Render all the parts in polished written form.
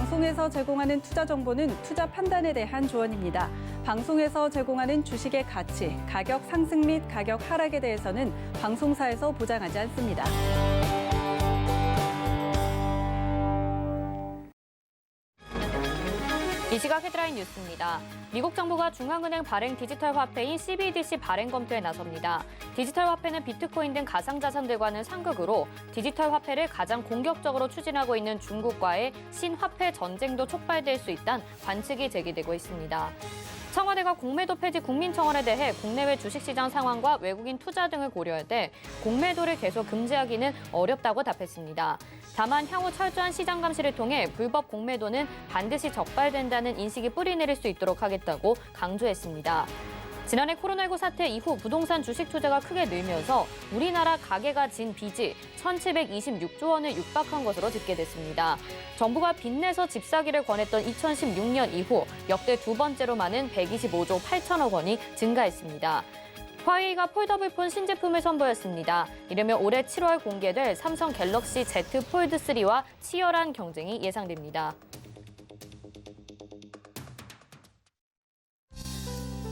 방송에서 제공하는 투자 정보는 투자 판단에 대한 조언입니다. 방송에서 제공하는 주식의 가치, 가격 상승 및 가격 하락에 대해서는 방송사에서 보장하지 않습니다. 이 시각 헤드라인 뉴스입니다. 미국 정부가 중앙은행 발행 디지털 화폐인 CBDC 발행 검토에 나섭니다. 디지털 화폐는 비트코인 등 가상자산들과는 상극으로 디지털 화폐를 가장 공격적으로 추진하고 있는 중국과의 신화폐 전쟁도 촉발될 수 있다는 관측이 제기되고 있습니다. 청와대가 공매도 폐지 국민청원에 대해 국내외 주식시장 상황과 외국인 투자 등을 고려할 때 공매도를 계속 금지하기는 어렵다고 답했습니다. 다만 향후 철저한 시장 감시를 통해 불법 공매도는 반드시 적발된다는 인식이 뿌리내릴 수 있도록 하겠다고 강조했습니다. 지난해 코로나19 사태 이후 부동산 주식 투자가 크게 늘면서 우리나라 가계가 진 빚이 1,726조 원을 육박한 것으로 집계됐습니다. 정부가 빚내서 집 사기를 권했던 2016년 이후 역대 두 번째로 많은 125조 8천억 원이 증가했습니다. 화웨이가 폴더블폰 신제품을 선보였습니다. 이르면 올해 7월 공개될 삼성 갤럭시 Z 폴드3와 치열한 경쟁이 예상됩니다.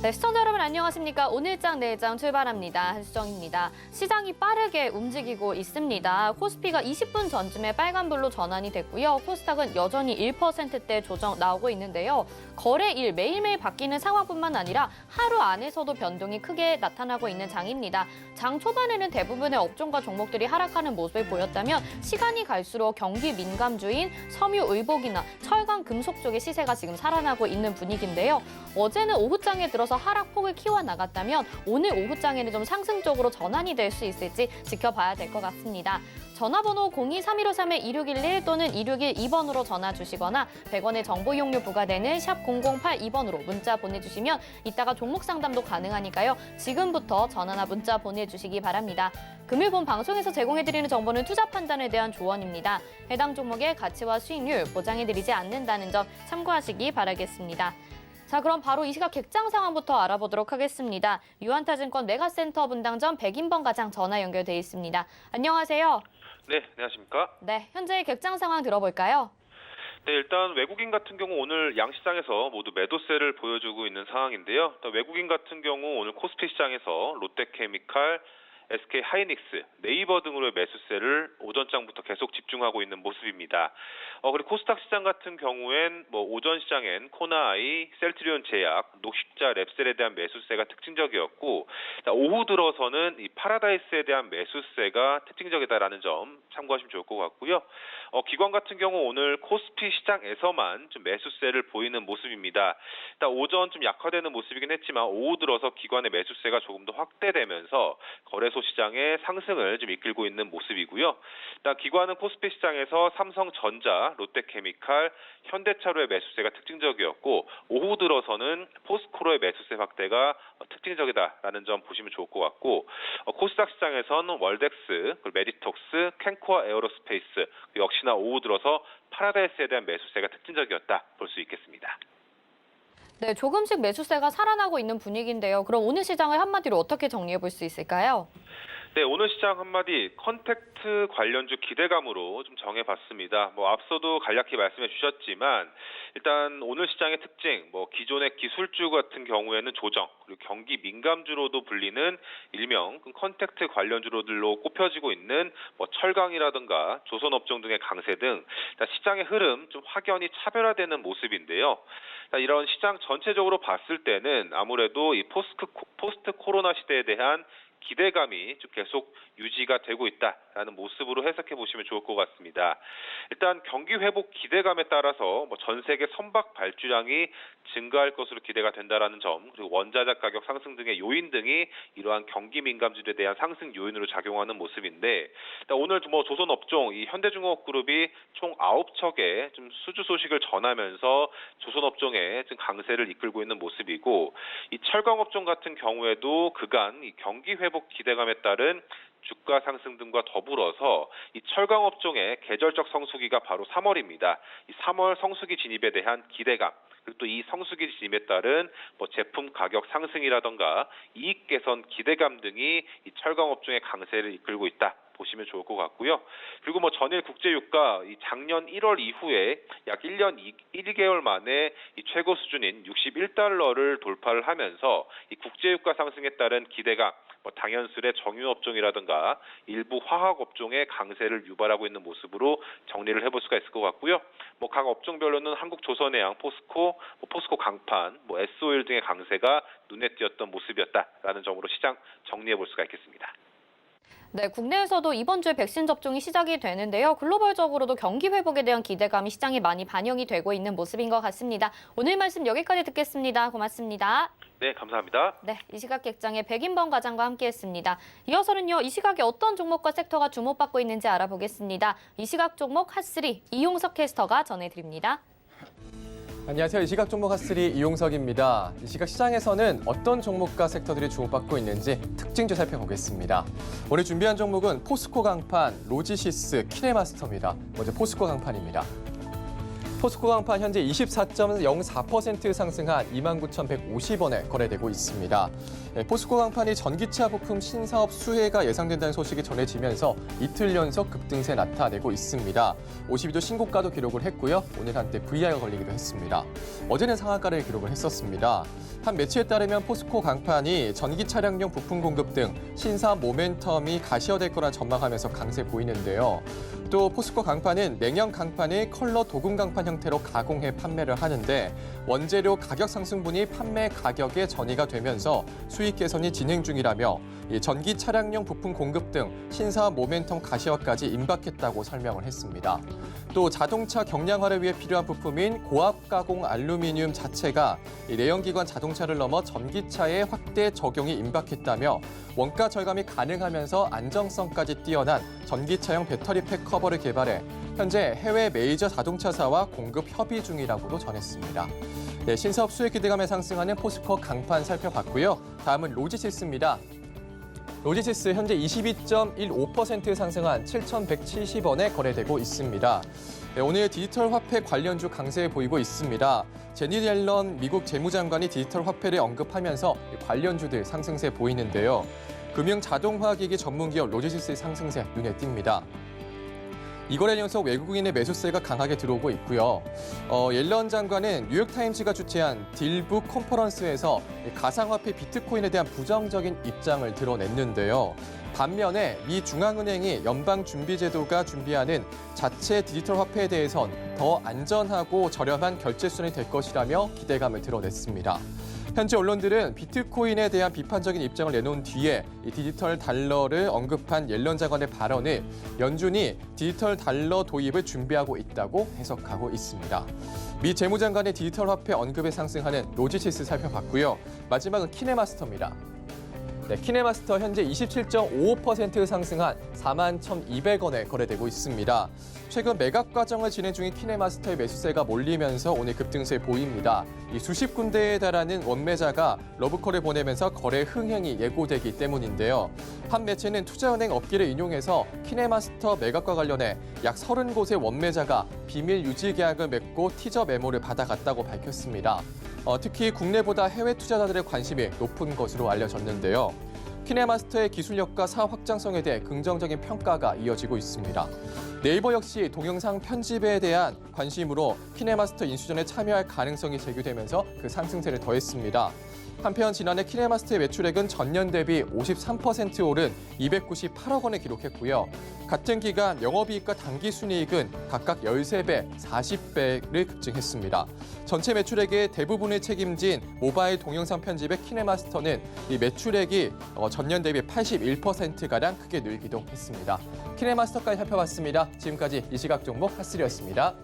네, 시청자 여러분 안녕하십니까? 오늘장 내일장 출발합니다. 한수정입니다. 시장이 빠르게 움직이고 있습니다. 코스피가 20분 전쯤에 빨간불로 전환이 됐고요. 코스닥은 여전히 1%대 조정 나오고 있는데요. 거래일 매일매일 바뀌는 상황뿐만 아니라 하루 안에서도 변동이 크게 나타나고 있는 장입니다. 장 초반에는 대부분의 업종과 종목들이 하락하는 모습을 보였다면 시간이 갈수록 경기 민감주인 섬유 의복이나 철강 금속 쪽의 시세가 지금 살아나고 있는 분위기인데요. 어제는 오후장에 들어서 하락폭을 키워나갔다면 오늘 오후장에는 좀 상승적으로 전환이 될 수 있을지 지켜봐야 될 것 같습니다. 전화번호 02-3153-2611 또는 2612번으로 전화 주시거나 100원의 정보 이용료 부과되는 샵 0082번으로 문자 보내주시면 이따가 종목 상담도 가능하니까요. 지금부터 전화나 문자 보내주시기 바랍니다. 금일 본 방송에서 제공해드리는 정보는 투자 판단에 대한 조언입니다. 해당 종목의 가치와 수익률 보장해드리지 않는다는 점 참고하시기 바라겠습니다. 자, 그럼 바로 이 시각 객장 상황부터 알아보도록 하겠습니다. 유한타증권 메가센터 분당점 백인범 과장 전화 연결돼 있습니다. 안녕하세요. 네, 안녕하십니까? 네, 현재 객장 상황 들어볼까요? 네, 일단 외국인 같은 경우 오늘 양시장에서 모두 매도세를 보여주고 있는 상황인데요. 일단 외국인 같은 경우 오늘 코스피 시장에서 롯데케미칼, SK 하이닉스, 네이버 등으로의 매수세를 오전장부터 계속 집중하고 있는 모습입니다. 그리고 코스닥 시장 같은 경우엔 오전 시장엔 코나아이, 셀트리온 제약, 녹십자, 랩셀에 대한 매수세가 특징적이었고 오후 들어서는 이 파라다이스에 대한 매수세가 특징적이다라는 점 참고하시면 좋을 것 같고요. 기관 같은 경우 오늘 코스피 시장에서만 좀 매수세를 보이는 모습입니다. 일단 오전 좀 약화되는 모습이긴 했지만 오후 들어서 기관의 매수세가 조금 더 확대되면서 거래소 시장의 상승을 좀 이끌고 있는 모습이고요. 일단 기관은 코스피 시장에서 삼성전자, 롯데케미칼, 현대차로의 매수세가 특징적이었고 오후 들어서는 포스코로의 매수세 확대가 특징적이다라는 점 보시면 좋을 것 같고 코스닥 시장에서는 월덱스, 메디톡스, 캔코아 에어로스페이스 역시나 오후 들어서 파라다이스에 대한 매수세가 특징적이었다 볼 수 있겠습니다. 네, 조금씩 매수세가 살아나고 있는 분위기인데요. 그럼 오늘 시장을 한마디로 어떻게 정리해 볼 수 있을까요? 네, 오늘 시장 한마디 컨택트 관련주 기대감으로 좀 정해봤습니다. 앞서도 간략히 말씀해 주셨지만 일단 오늘 시장의 특징, 기존의 기술주 같은 경우에는 조정, 그리고 경기 민감주로도 불리는 일명 컨택트 관련주로들로 꼽혀지고 있는 철강이라든가 조선업종 등의 강세 등 시장의 흐름 좀 확연히 차별화되는 모습인데요. 이런 시장 전체적으로 봤을 때는 아무래도 이 포스트 코로나 시대에 대한 기대감이 좀 계속 유지가 되고 있다라는 모습으로 해석해 보시면 좋을 것 같습니다. 일단 경기 회복 기대감에 따라서 전 세계 선박 발주량이 증가할 것으로 기대가 된다라는 점, 그리고 원자재 가격 상승 등의 요인 등이 이러한 경기 민감주에 대한 상승 요인으로 작용하는 모습인데, 일단 오늘 조선업종 이 현대중공업그룹이 총 9척의 좀 수주 소식을 전하면서 조선업종의 좀 강세를 이끌고 있는 모습이고, 이 철강업종 같은 경우에도 그간 이 경기 회복 기대감에 따른 주가 상승 등과 더불어서 이 철강업종의 계절적 성수기가 바로 3월입니다. 이 3월 성수기 진입에 대한 기대감, 그리고 또 이 성수기 진입에 따른 제품 가격 상승이라던가 이익 개선 기대감 등이 이 철강업종의 강세를 이끌고 있다. 보시면 좋을 것 같고요. 그리고 뭐 전일 국제유가 이 작년 1월 이후에 약 1년 1개월 만에 이 최고 수준인 61달러를 돌파를 하면서 이 국제유가 상승에 따른 기대감, 뭐 당연스레 정유업종이라든가 일부 화학업종의 강세를 유발하고 있는 모습으로 정리를 해볼 수가 있을 것 같고요. 뭐 각 업종별로는 한국조선해양, 포스코, 포스코 강판, S-오일 등의 강세가 눈에 띄었던 모습이었다라는 점으로 시장 정리해 볼 수가 있겠습니다. 네, 국내에서도 이번 주에 백신 접종이 시작이 되는데요. 글로벌적으로도 경기 회복에 대한 기대감이 시장에 많이 반영이 되고 있는 모습인 것 같습니다. 오늘 말씀 여기까지 듣겠습니다. 고맙습니다. 네, 감사합니다. 네, 이 시각 객장의 백인범 과장과 함께했습니다. 이어서는요, 이 시각에 어떤 종목과 섹터가 주목받고 있는지 알아보겠습니다. 이 시각 종목 핫3 이용석 캐스터가 전해드립니다. 안녕하세요. 이 시각 종목 핫3 이용석입니다. 이 시각 시장에서는 어떤 종목과 섹터들이 주목받고 있는지 특징주 살펴보겠습니다. 오늘 준비한 종목은 포스코 강판, 로지시스, 키네마스터입니다. 먼저 포스코 강판입니다. 포스코 강판 현재 24.04% 상승한 29,150원에 거래되고 있습니다. 포스코 강판이 전기차 부품 신사업 수혜가 예상된다는 소식이 전해지면서 이틀 연속 급등세 나타내고 있습니다. 52도 신고가도 기록을 했고요. 오늘 한때 VI가 걸리기도 했습니다. 어제는 상한가를 기록을 했었습니다. 한 매체에 따르면 포스코 강판이 전기 차량용 부품 공급 등 신사업 모멘텀이 가시화될 거라 전망하면서 강세 보이는데요. 또 포스코 강판은 냉형 강판을 컬러 도금 강판 형태로 가공해 판매를 하는데 원재료 가격 상승분이 판매 가격에 전이가 되면서 수익 개선이 진행 중이라며 전기 차량용 부품 공급 등 신사업 모멘텀 가시화까지 임박했다고 설명을 했습니다. 또 자동차 경량화를 위해 필요한 부품인 고압 가공 알루미늄 자체가 내연기관 자동차를 넘어 전기차에 확대 적용이 임박했다며 원가 절감이 가능하면서 안정성까지 뛰어난 전기차용 배터리 팩 커버를 개발해 현재 해외 메이저 자동차사와 공급 협의 중이라고도 전했습니다. 네, 신사업 수혜 기대감에 상승하는 포스코 강판 살펴봤고요. 다음은 로지시스입니다. 로지시스 현재 22.15% 상승한 7,170원에 거래되고 있습니다. 네, 오늘 디지털 화폐 관련주 강세 보이고 있습니다. 제니 옐런 미국 재무장관이 디지털 화폐를 언급하면서 관련주들 상승세 보이는데요. 금융 자동화기기 전문기업 로지시스의 상승세 눈에 띕니다. 이거래 연속 외국인의 매수세가 강하게 들어오고 있고요. 옐런 장관은 뉴욕타임즈가 주최한 딜북 컨퍼런스에서 가상화폐 비트코인에 대한 부정적인 입장을 드러냈는데요. 반면에 미 중앙은행이 연방준비제도가 준비하는 자체 디지털 화폐에 대해선 더 안전하고 저렴한 결제 수단이 될 것이라며 기대감을 드러냈습니다. 현재 언론들은 비트코인에 대한 비판적인 입장을 내놓은 뒤에 이 디지털 달러를 언급한 옐런 장관의 발언을 연준이 디지털 달러 도입을 준비하고 있다고 해석하고 있습니다. 미 재무장관의 디지털 화폐 언급에 상승하는 로지시스 살펴봤고요. 마지막은 키네마스터입니다. 네, 키네마스터 현재 27.55% 상승한 41,200원에 거래되고 있습니다. 최근 매각 과정을 진행 중인 키네마스터의 매수세가 몰리면서 오늘 급등세 보입니다. 이 수십 군데에 달하는 원매자가 러브콜을 보내면서 거래 흥행이 예고되기 때문인데요. 한 매체는 투자은행 업계를 인용해서 키네마스터 매각과 관련해 약 30곳의 원매자가 비밀 유지 계약을 맺고 티저 메모를 받아갔다고 밝혔습니다. 특히 국내보다 해외 투자자들의 관심이 높은 것으로 알려졌는데요. 키네마스터의 기술력과 사업 확장성에 대해 긍정적인 평가가 이어지고 있습니다. 네이버 역시 동영상 편집에 대한 관심으로 키네마스터 인수전에 참여할 가능성이 제기되면서 그 상승세를 더했습니다. 한편 지난해 키네마스터의 매출액은 전년 대비 53% 오른 298억 원을 기록했고요. 같은 기간 영업이익과 당기순이익은 각각 13배, 40배를 급증했습니다. 전체 매출액의 대부분을 책임진 모바일 동영상 편집의 키네마스터는 이 매출액이 전년 대비 81%가량 크게 늘기도 했습니다. 키네마스터까지 살펴봤습니다. 지금까지 이 시각 종목 핫3였습니다.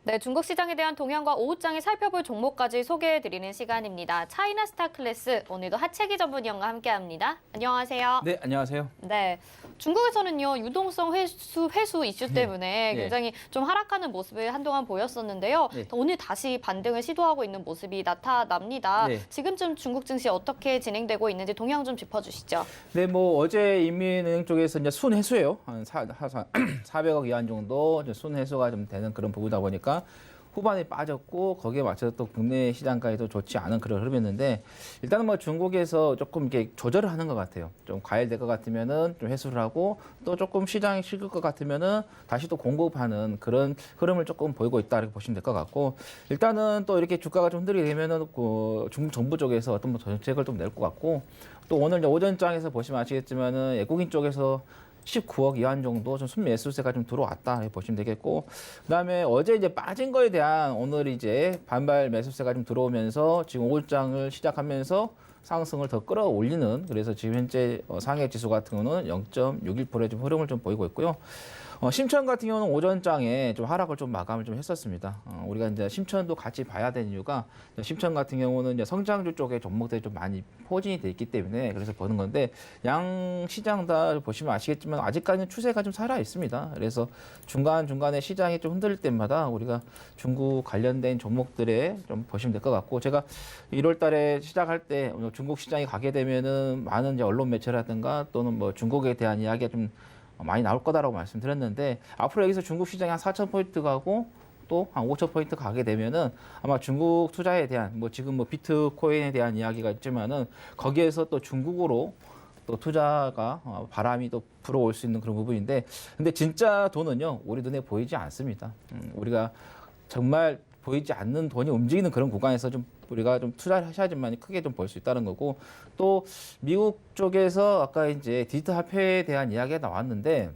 네, 중국 시장에 대한 동향과 오후장에 살펴볼 종목까지 소개해드리는 시간입니다. 차이나 스타 클래스, 오늘도 하채기 전문위원과 함께합니다. 안녕하세요. 네, 안녕하세요. 네, 중국에서는요 유동성 회수 이슈 때문에 네. 굉장히 좀 하락하는 모습을 한동안 보였었는데요. 네. 오늘 다시 반등을 시도하고 있는 모습이 나타납니다. 네. 지금쯤 중국 증시 어떻게 진행되고 있는지 동향 좀 짚어주시죠. 네, 뭐 어제 인민은행 쪽에서 이제 순회수예요. 한 400억 위안 정도 이제 순회수가 좀 되는 그런 부분이다 보니까 후반에 빠졌고 거기에 맞춰서 또 국내 시장까지도 좋지 않은 그런 흐름이었는데 일단은 뭐 중국에서 조금 이렇게 조절을 하는 것 같아요. 좀 과열될 것 같으면은 좀 회수를 하고 또 조금 시장이 식을 것 같으면은 다시 또 공급하는 그런 흐름을 조금 보이고 있다 이렇게 보시면 될 것 같고 일단은 또 이렇게 주가가 좀 흔들리게 되면은 그 중국 정부 쪽에서 어떤 뭐 정책을 좀 낼 것 같고 또 오늘 이제 오전장에서 보시면 아시겠지만은 외국인 쪽에서 19억 위안 정도 좀 순매수세가 좀 들어왔다 이렇게 보시면 되겠고 그다음에 어제 이제 빠진 거에 대한 오늘 이제 반발 매수세가 좀 들어오면서 지금 오후장을 시작하면서 상승을 더 끌어올리는 그래서 지금 현재 상해 지수 같은 경우는 0.61%의 좀 흐름을 좀 보이고 있고요. 심천 같은 경우는 오전장에 좀 하락을 좀 마감을 좀 했었습니다. 우리가 이제 심천도 같이 봐야 되는 이유가 심천 같은 경우는 이제 성장주 쪽에 종목들이 좀 많이 포진이 돼 있기 때문에 그래서 보는 건데 양 시장 다 보시면 아시겠지만 아직까지는 추세가 좀 살아 있습니다. 그래서 중간중간에 시장이 좀 흔들릴 때마다 우리가 중국 관련된 종목들에 좀 보시면 될 것 같고 제가 1월 달에 시작할 때 중국 시장이 가게 되면은 많은 이제 언론 매체라든가 또는 뭐 중국에 대한 이야기가 좀 많이 나올 거다라고 말씀드렸는데 앞으로 여기서 중국 시장이 한 4,000포인트 가고 또 한 5,000포인트 가게 되면은 아마 중국 투자에 대한 뭐 지금 뭐 비트코인에 대한 이야기가 있지만은 거기에서 또 중국으로 또 투자가 바람이 또 불어올 수 있는 그런 부분인데 근데 진짜 돈은요 우리 눈에 보이지 않습니다. 우리가 정말 보이지 않는 돈이 움직이는 그런 구간에서 좀 우리가 좀 투자를 하셔야지만 크게 좀 볼 수 있다는 거고 또 미국 쪽에서 아까 이제 디지털 화폐에 대한 이야기가 나왔는데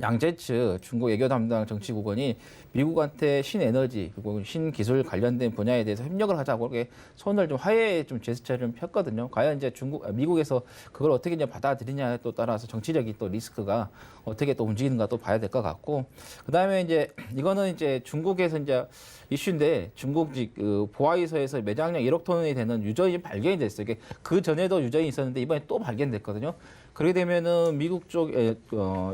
양제츠 중국 외교 담당 정치국원이 미국한테 신에너지 그리고 신기술 관련된 분야에 대해서 협력을 하자고 이렇게 손을 좀 화해의 좀 제스처를 좀 폈거든요. 과연 이제 미국에서 그걸 어떻게 이제 받아들이냐에 또 따라서 정치적인 또 리스크가 어떻게 또 움직이는가 또 봐야 될 것 같고 그다음에 이제 이거는 이제 중국에서 이제 이슈인데 중국직 보아이서에서 매장량 1억 톤이 되는 유전이 발견이 됐어요. 그 전에도 유전이 있었는데 이번에 또 발견됐거든요. 그렇게 되면은 미국 쪽에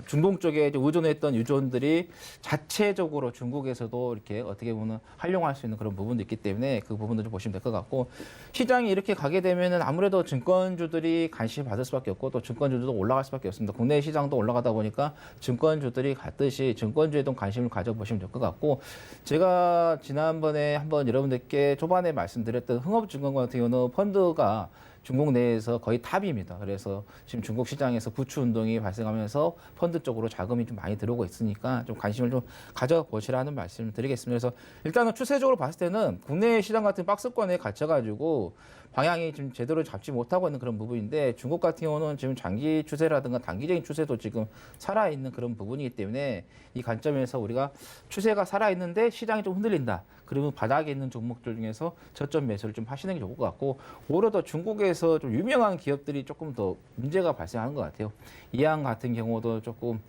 중동 쪽에 이제 의존했던 유전들이 자체적으로 중국에서도 이렇게 어떻게 보면 활용할 수 있는 그런 부분도 있기 때문에 그 부분도 좀 보시면 될 것 같고 시장이 이렇게 가게 되면은 아무래도 증권주들이 관심을 받을 수밖에 없고 또 증권주들도 올라갈 수밖에 없습니다. 국내 시장도 올라가다 보니까 증권주들이 갔듯이 증권주에도 관심을 가져보시면 될 것 같고 제가 지난번에 한번 여러분들께 초반에 말씀드렸던 흥업증권 같은 경우는 펀드가 중국 내에서 거의 탑입니다. 그래서 지금 중국 시장에서 부추 운동이 발생하면서 펀드 쪽으로 자금이 좀 많이 들어오고 있으니까 좀 관심을 좀 가져보시라는 말씀을 드리겠습니다. 그래서 일단은 추세적으로 봤을 때는 국내 시장 같은 박스권에 갇혀가지고 방향이 지금 제대로 잡지 못하고 있는 그런 부분인데 중국 같은 경우는 지금 장기 추세라든가 단기적인 추세도 지금 살아있는 그런 부분이기 때문에 이 관점에서 우리가 추세가 살아있는데 시장이 좀 흔들린다. 그러면 바닥에 있는 종목들 중에서 저점 매수를 좀 하시는 게 좋을 것 같고 오히려 더 중국에서 좀 유명한 기업들이 조금 더 문제가 발생하는 것 같아요. 이항 같은 경우도 조금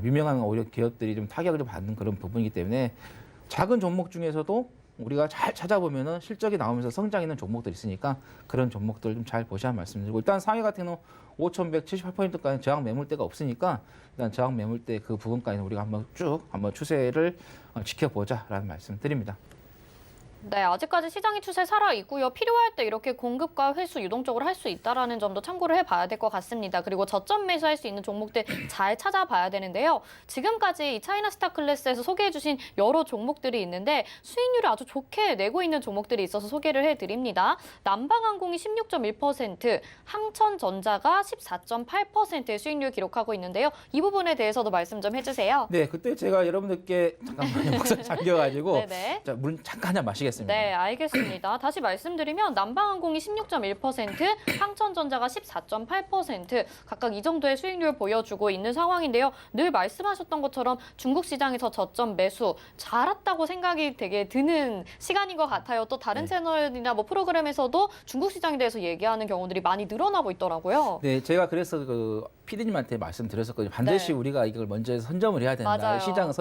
유명한 오히려 기업들이 좀 타격을 좀 받는 그런 부분이기 때문에 작은 종목 중에서도 우리가 잘 찾아보면은 실적이 나오면서 성장 있는 종목들이 있으니까 그런 종목들 좀 잘 보셔야 말씀드리고 일단 상해 같은 경우는 5,178포인트까지 저항 매물대가 없으니까 일단 저항 매물대 그 부분까지는 우리가 한번 추세를 지켜보자라는 말씀드립니다. 네, 아직까지 시장의 추세 살아있고요. 필요할 때 이렇게 공급과 회수 유동적으로 할 수 있다는 점도 참고를 해봐야 될 것 같습니다. 그리고 저점 매수할 수 있는 종목들 잘 찾아봐야 되는데요. 지금까지 이 차이나 스타 클래스에서 소개해주신 여러 종목들이 있는데 수익률을 아주 좋게 내고 있는 종목들이 있어서 소개를 해드립니다. 남방항공이 16.1%, 항천전자가 14.8%의 수익률 기록하고 있는데요. 이 부분에 대해서도 말씀 좀 해주세요. 네, 그때 제가 여러분들께 잠깐만요. 목소리 잠겨가지고 네네. 자, 물 잠깐 마시겠습니다. 부탁드리겠습니다. 네, 알겠습니다. 다시 말씀드리면 남방항공이 16.1%, 항천전자가 14.8% 각각 이 정도의 수익률 보여주고 있는 상황인데요. 늘 말씀하셨던 것처럼 중국 시장에서 저점 매수 잘했다고 생각이 되게 드는 시간인 것 같아요. 또 다른 채널이나 뭐 프로그램에서도 중국 시장에 대해서 얘기하는 경우들이 많이 늘어나고 있더라고요. 네, 제가 그래서 그 PD님한테 말씀드렸었거든요. 반드시 네. 우리가 이걸 먼저 선점을 해야 된다. 맞아요. 시장은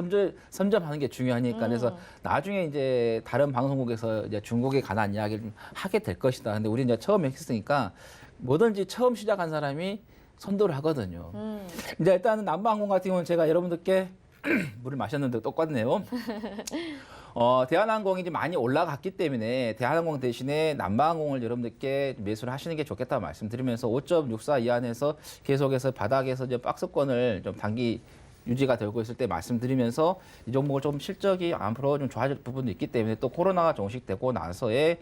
선점하는 게 중요하니까. 그래서 나중에 이제 다른 방송국에서 이제 중국에 관한 이야기를 좀 하게 될 것이다. 근데 우리 이제 처음 했으니까 뭐든지 처음 시작한 사람이 선도를 하거든요. 이제 일단은 남방항공 같은 경우는 제가 여러분들께 물을 마셨는데 똑같네요. 대한항공이 이제 많이 올라갔기 때문에 대한항공 대신에 남방항공을 여러분들께 매수를 하시는 게 좋겠다고 말씀드리면서 5.64 이하에서 계속해서 바닥에서 이제 박스권을 좀 단기 유지가 되고 있을 때 말씀드리면서 이 종목을 좀 실적이 앞으로 좀 좋아질 부분도 있기 때문에 또 코로나가 종식되고 나서의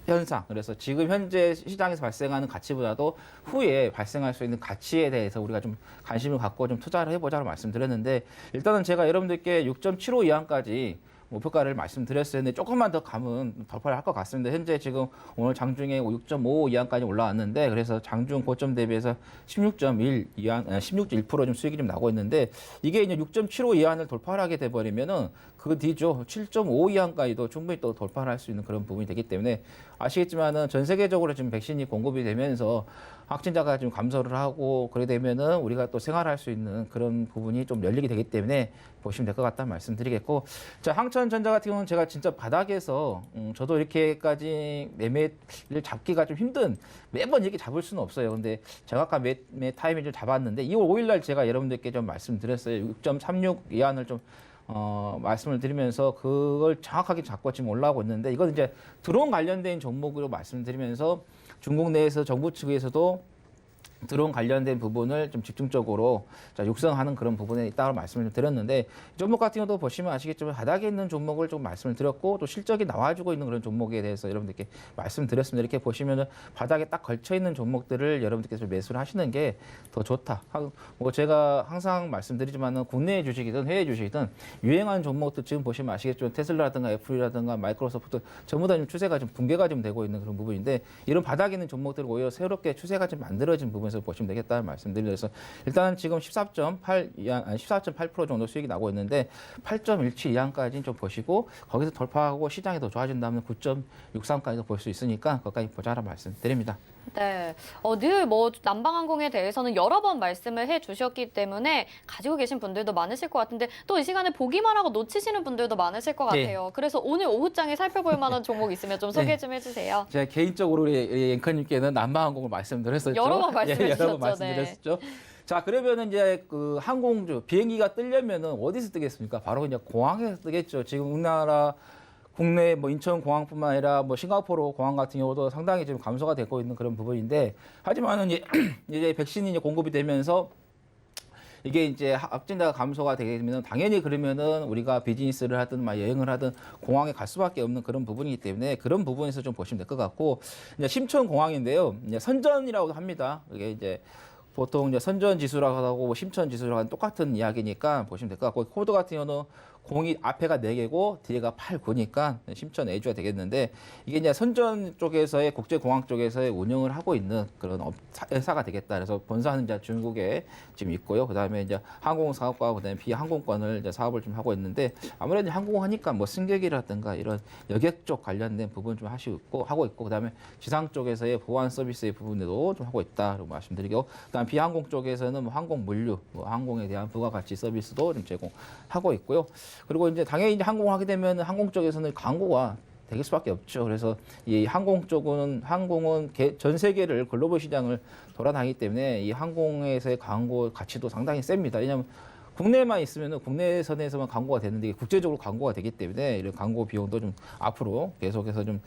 현상. 그래서 지금 현재 시장에서 발생하는 가치보다도 후에 발생할 수 있는 가치에 대해서 우리가 좀 관심을 갖고 좀 투자를 해보자고 말씀드렸는데 일단은 제가 여러분들께 6.75 이하까지 목표가를 말씀드렸었는데 조금만 더 가면 돌파를 할 것 같습니다. 현재 지금 오늘 장중에 6.5 이하까지 올라왔는데 그래서 장중 고점 대비해서 16.1 이하, 16.1% 좀 수익이 좀 나고 있는데 이게 이제 6.75 이하를 돌파를 하게 돼버리면은 그 뒤죠. 7.5 이하까지도 충분히 또 돌파를 할 수 있는 그런 부분이 되기 때문에 아시겠지만은 전 세계적으로 지금 백신이 공급이 되면서 확진자가 좀 감소를 하고 그래 되면은 우리가 또 생활할 수 있는 그런 부분이 좀 열리게 되기 때문에 보시면 될 것 같다는 말씀드리겠고 자 항천전자 같은 경우는 제가 진짜 바닥에서 저도 이렇게까지 매매를 잡기가 좀 힘든 매번 이렇게 잡을 수는 없어요. 근데 정확한 매 타이밍을 좀 잡았는데 2월 5일 날 제가 여러분들께 좀 말씀드렸어요. 6.36 이하를 좀 말씀을 드리면서 그걸 정확하게 잡고 지금 올라오고 있는데 이건 이제 드론 관련된 종목으로 말씀드리면서 중국 내에서 정부 측에서도 드론 관련된 부분을 좀 집중적으로 육성하는 그런 부분에 있다고 말씀을 좀 드렸는데 이 종목 같은 경우도 보시면 아시겠지만 바닥에 있는 종목을 좀 말씀을 드렸고 또 실적이 나와주고 있는 그런 종목에 대해서 여러분들께 말씀드렸습니다. 이렇게 보시면은 바닥에 딱 걸쳐 있는 종목들을 여러분들께서 매수를 하시는 게 더 좋다. 뭐 제가 항상 말씀드리지만은 국내 주식이든 해외 주식이든 유행하는 종목들 지금 보시면 아시겠지만 테슬라라든가 애플이라든가 마이크로소프트 전부 다 좀 추세가 좀 붕괴가 좀 되고 있는 그런 부분인데 이런 바닥에 있는 종목들을 오히려 새롭게 추세가 좀 만들어진 부분에서 보시면 되겠다는 말씀드리면서 일단은 지금 14.8% 정도 수익이 나고 있는데 8.17 이하까지는 좀 보시고 거기서 돌파하고 시장이 더 좋아진다면 9.63까지도 볼 수 있으니까 거기까지 보자라 말씀드립니다. 네, 늘 뭐 남방항공에 대해서는 여러 번 말씀을 해주셨기 때문에 가지고 계신 분들도 많으실 것 같은데 또 이 시간에 보기만 하고 놓치시는 분들도 많으실 것 같아요. 그래서 오늘 오후장에 살펴볼 만한 종목 있으면 좀 소개 좀 해주세요. 제가 개인적으로 우리 앵커님께는 남방항공을 말씀드렸었죠. 여러 번 말씀해주셨죠. 여러 번 말씀드렸었죠. 자, 그러면은 이제 그 항공주 비행기가 뜨려면은 어디서 뜨겠습니까? 바로 이제 공항에서 뜨겠죠. 지금 우리나라 국내 뭐 인천공항뿐만 아니라 뭐 싱가포르 공항 같은 경우도 상당히 지금 감소가 되고 있는 그런 부분인데 하지만은 이제 백신이 이제 공급이 되면서 이게 이제 확진자가 감소가 되게 되면 당연히 그러면은 우리가 비즈니스를 하든 막 여행을 하든 공항에 갈 수밖에 없는 그런 부분이기 때문에 그런 부분에서 좀 보시면 될 것 같고 이제 심천공항인데요. 이제 선전이라고 합니다. 이게 이제 보통 이제 선전 지수라고 하고 뭐 심천 지수라고 하는 똑같은 이야기니까 보시면 될 것 같고 코드 같은 경우는 공이 앞에가 4개고 뒤에가 8, 9니까 심천 A주가 되겠는데 이게 이제 선전 쪽에서의 국제공항 쪽에서의 운영을 하고 있는 그런 회사가 되겠다. 그래서 본사는 이제 중국에 지금 있고요. 그다음에 이제 항공사업과 그다음에 비항공권을 이제 사업을 좀 하고 있는데 아무래도 항공하니까 뭐 승객이라든가 이런 여객 쪽 관련된 부분 좀 하고 있고 그다음에 지상 쪽에서의 보안 서비스의 부분에도 좀 하고 있다라고 말씀드리고 그다음 비항공 쪽에서는 뭐 항공 물류, 뭐 항공에 대한 부가가치 서비스도 좀 제공하고 있고요. 그리고 이제 당연히 이제 항공을 하게 되면 항공 쪽에서는 광고가 되길 수밖에 없죠. 그래서 이 항공은 전 세계를 글로벌 시장을 돌아다니기 때문에 이 항공에서의 광고 가치도 상당히 셉니다. 왜냐하면 국내만 있으면 국내 선에서만 광고가 되는데 국제적으로 광고가 되기 때문에 이런 광고 비용도 좀 앞으로 계속해서 좀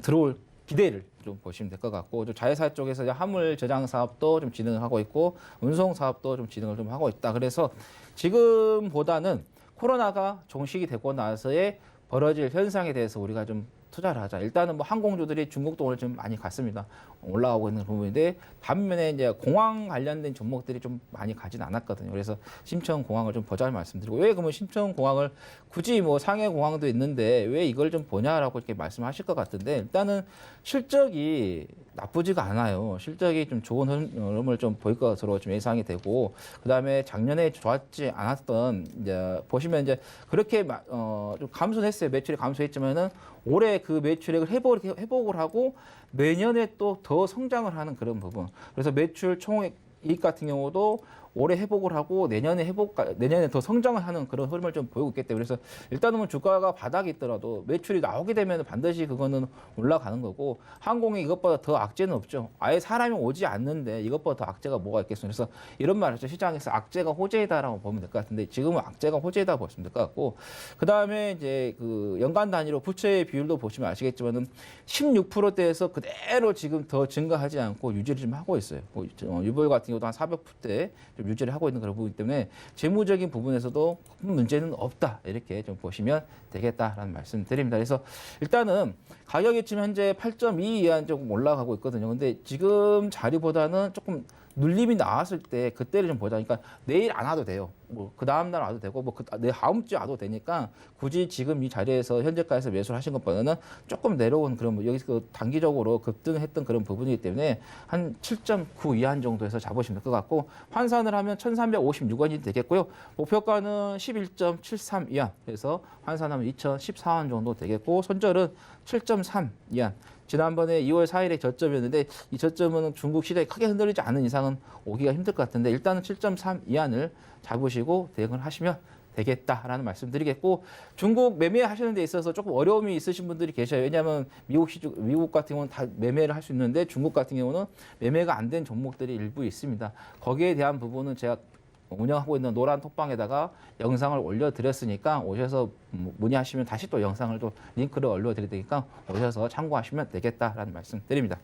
들어올 기대를 좀 보시면 될 것 같고 좀 자회사 쪽에서 화물 저장 사업도 좀 진행을 하고 있고 운송 사업도 좀 진행을 좀 하고 있다. 그래서 지금보다는 코로나가 종식이 되고 나서의 벌어질 현상에 대해서 우리가 좀 투자를 하자. 일단은 뭐 항공주들이 중국도 오늘 좀 많이 갔습니다. 올라가고 있는 부분인데 반면에 이제 공항 관련된 종목들이 좀 많이 가진 않았거든요. 그래서 심천공항을 좀 보자는 말씀드리고 왜 그러면 심천공항을 굳이 뭐 상해공항도 있는데 왜 이걸 좀 보냐라고 이렇게 말씀하실 것 같은데 일단은 실적이 나쁘지가 않아요. 실적이 좀 좋은 흐름을 좀 보일 것으로 좀 예상이 되고 그다음에 작년에 좋았지 않았던 이제 보시면 이제 그렇게 좀 감소는 했어요. 매출이 감소했지만은 올해 그 매출액을 회복을 하고 내년에 또 더 성장을 하는 그런 부분. 그래서 매출 총액 이익 같은 경우도 올해 회복을 하고 내년에 더 성장을 하는 그런 흐름을 좀 보이고 있기 때문에 그래서 일단은 뭐 주가가 바닥이 있더라도 매출이 나오게 되면 반드시 그거는 올라가는 거고 항공이 이것보다 더 악재는 없죠. 아예 사람이 오지 않는데 이것보다 더 악재가 뭐가 있겠습니까? 그래서 이런 말을 했죠. 시장에서 악재가 호재이다라고 보면 될 것 같은데 지금은 악재가 호재이다 보시면 될 것 같고 그다음에 이제 그 연간 단위로 부채 비율도 보시면 아시겠지만은 16%대에서 그대로 지금 더 증가하지 않고 유지를 좀 하고 있어요. 유보율 같은 경우도 한 400%대 좀 유지를 하고 있는 그런 부분이기 때문에 재무적인 부분에서도 큰 문제는 없다 이렇게 좀 보시면 되겠다라는 말씀드립니다. 그래서 일단은 가격이 지금 현재 8.2 이하 조금 올라가고 있거든요. 근데 지금 자리보다는 조금 눌림이 나왔을 때 그때를 좀 보자. 그러니까 내일 안 와도 돼요. 뭐 그 다음 날 와도 되고 뭐 다음 주에 와도 되니까 굳이 지금 이 자리에서 현재가에서 매수를 하신 것보다는 조금 내려온 그런 뭐 여기서 그 단기적으로 급등했던 그런 부분이기 때문에 한 7.9 이한 정도에서 잡으시면 될 것 같고 환산을 하면 1,356원이 되겠고요. 목표가는 11.73 이한. 그래서 환산하면 2,014원 정도 되겠고 손절은 7.3 이한. 지난번에 2월 4일에 저점이었는데 이 저점은 중국 시장이 크게 흔들리지 않는 이상은 오기가 힘들 것 같은데 일단은 7.3 이하를 잡으시고 대응을 하시면 되겠다라는 말씀드리겠고 중국 매매하시는 데 있어서 조금 어려움이 있으신 분들이 계셔요. 왜냐하면 미국 같은 경우는 다 매매를 할 수 있는데 중국 같은 경우는 매매가 안 된 종목들이 일부 있습니다. 거기에 대한 부분은 제가 운영하고 있는 노란 톡방에다가 영상을 올려드렸으니까 오셔서 문의하시면 다시 또 영상을 또 링크를 올려드릴 테니까 오셔서 참고하시면 되겠다라는 말씀 드립니다.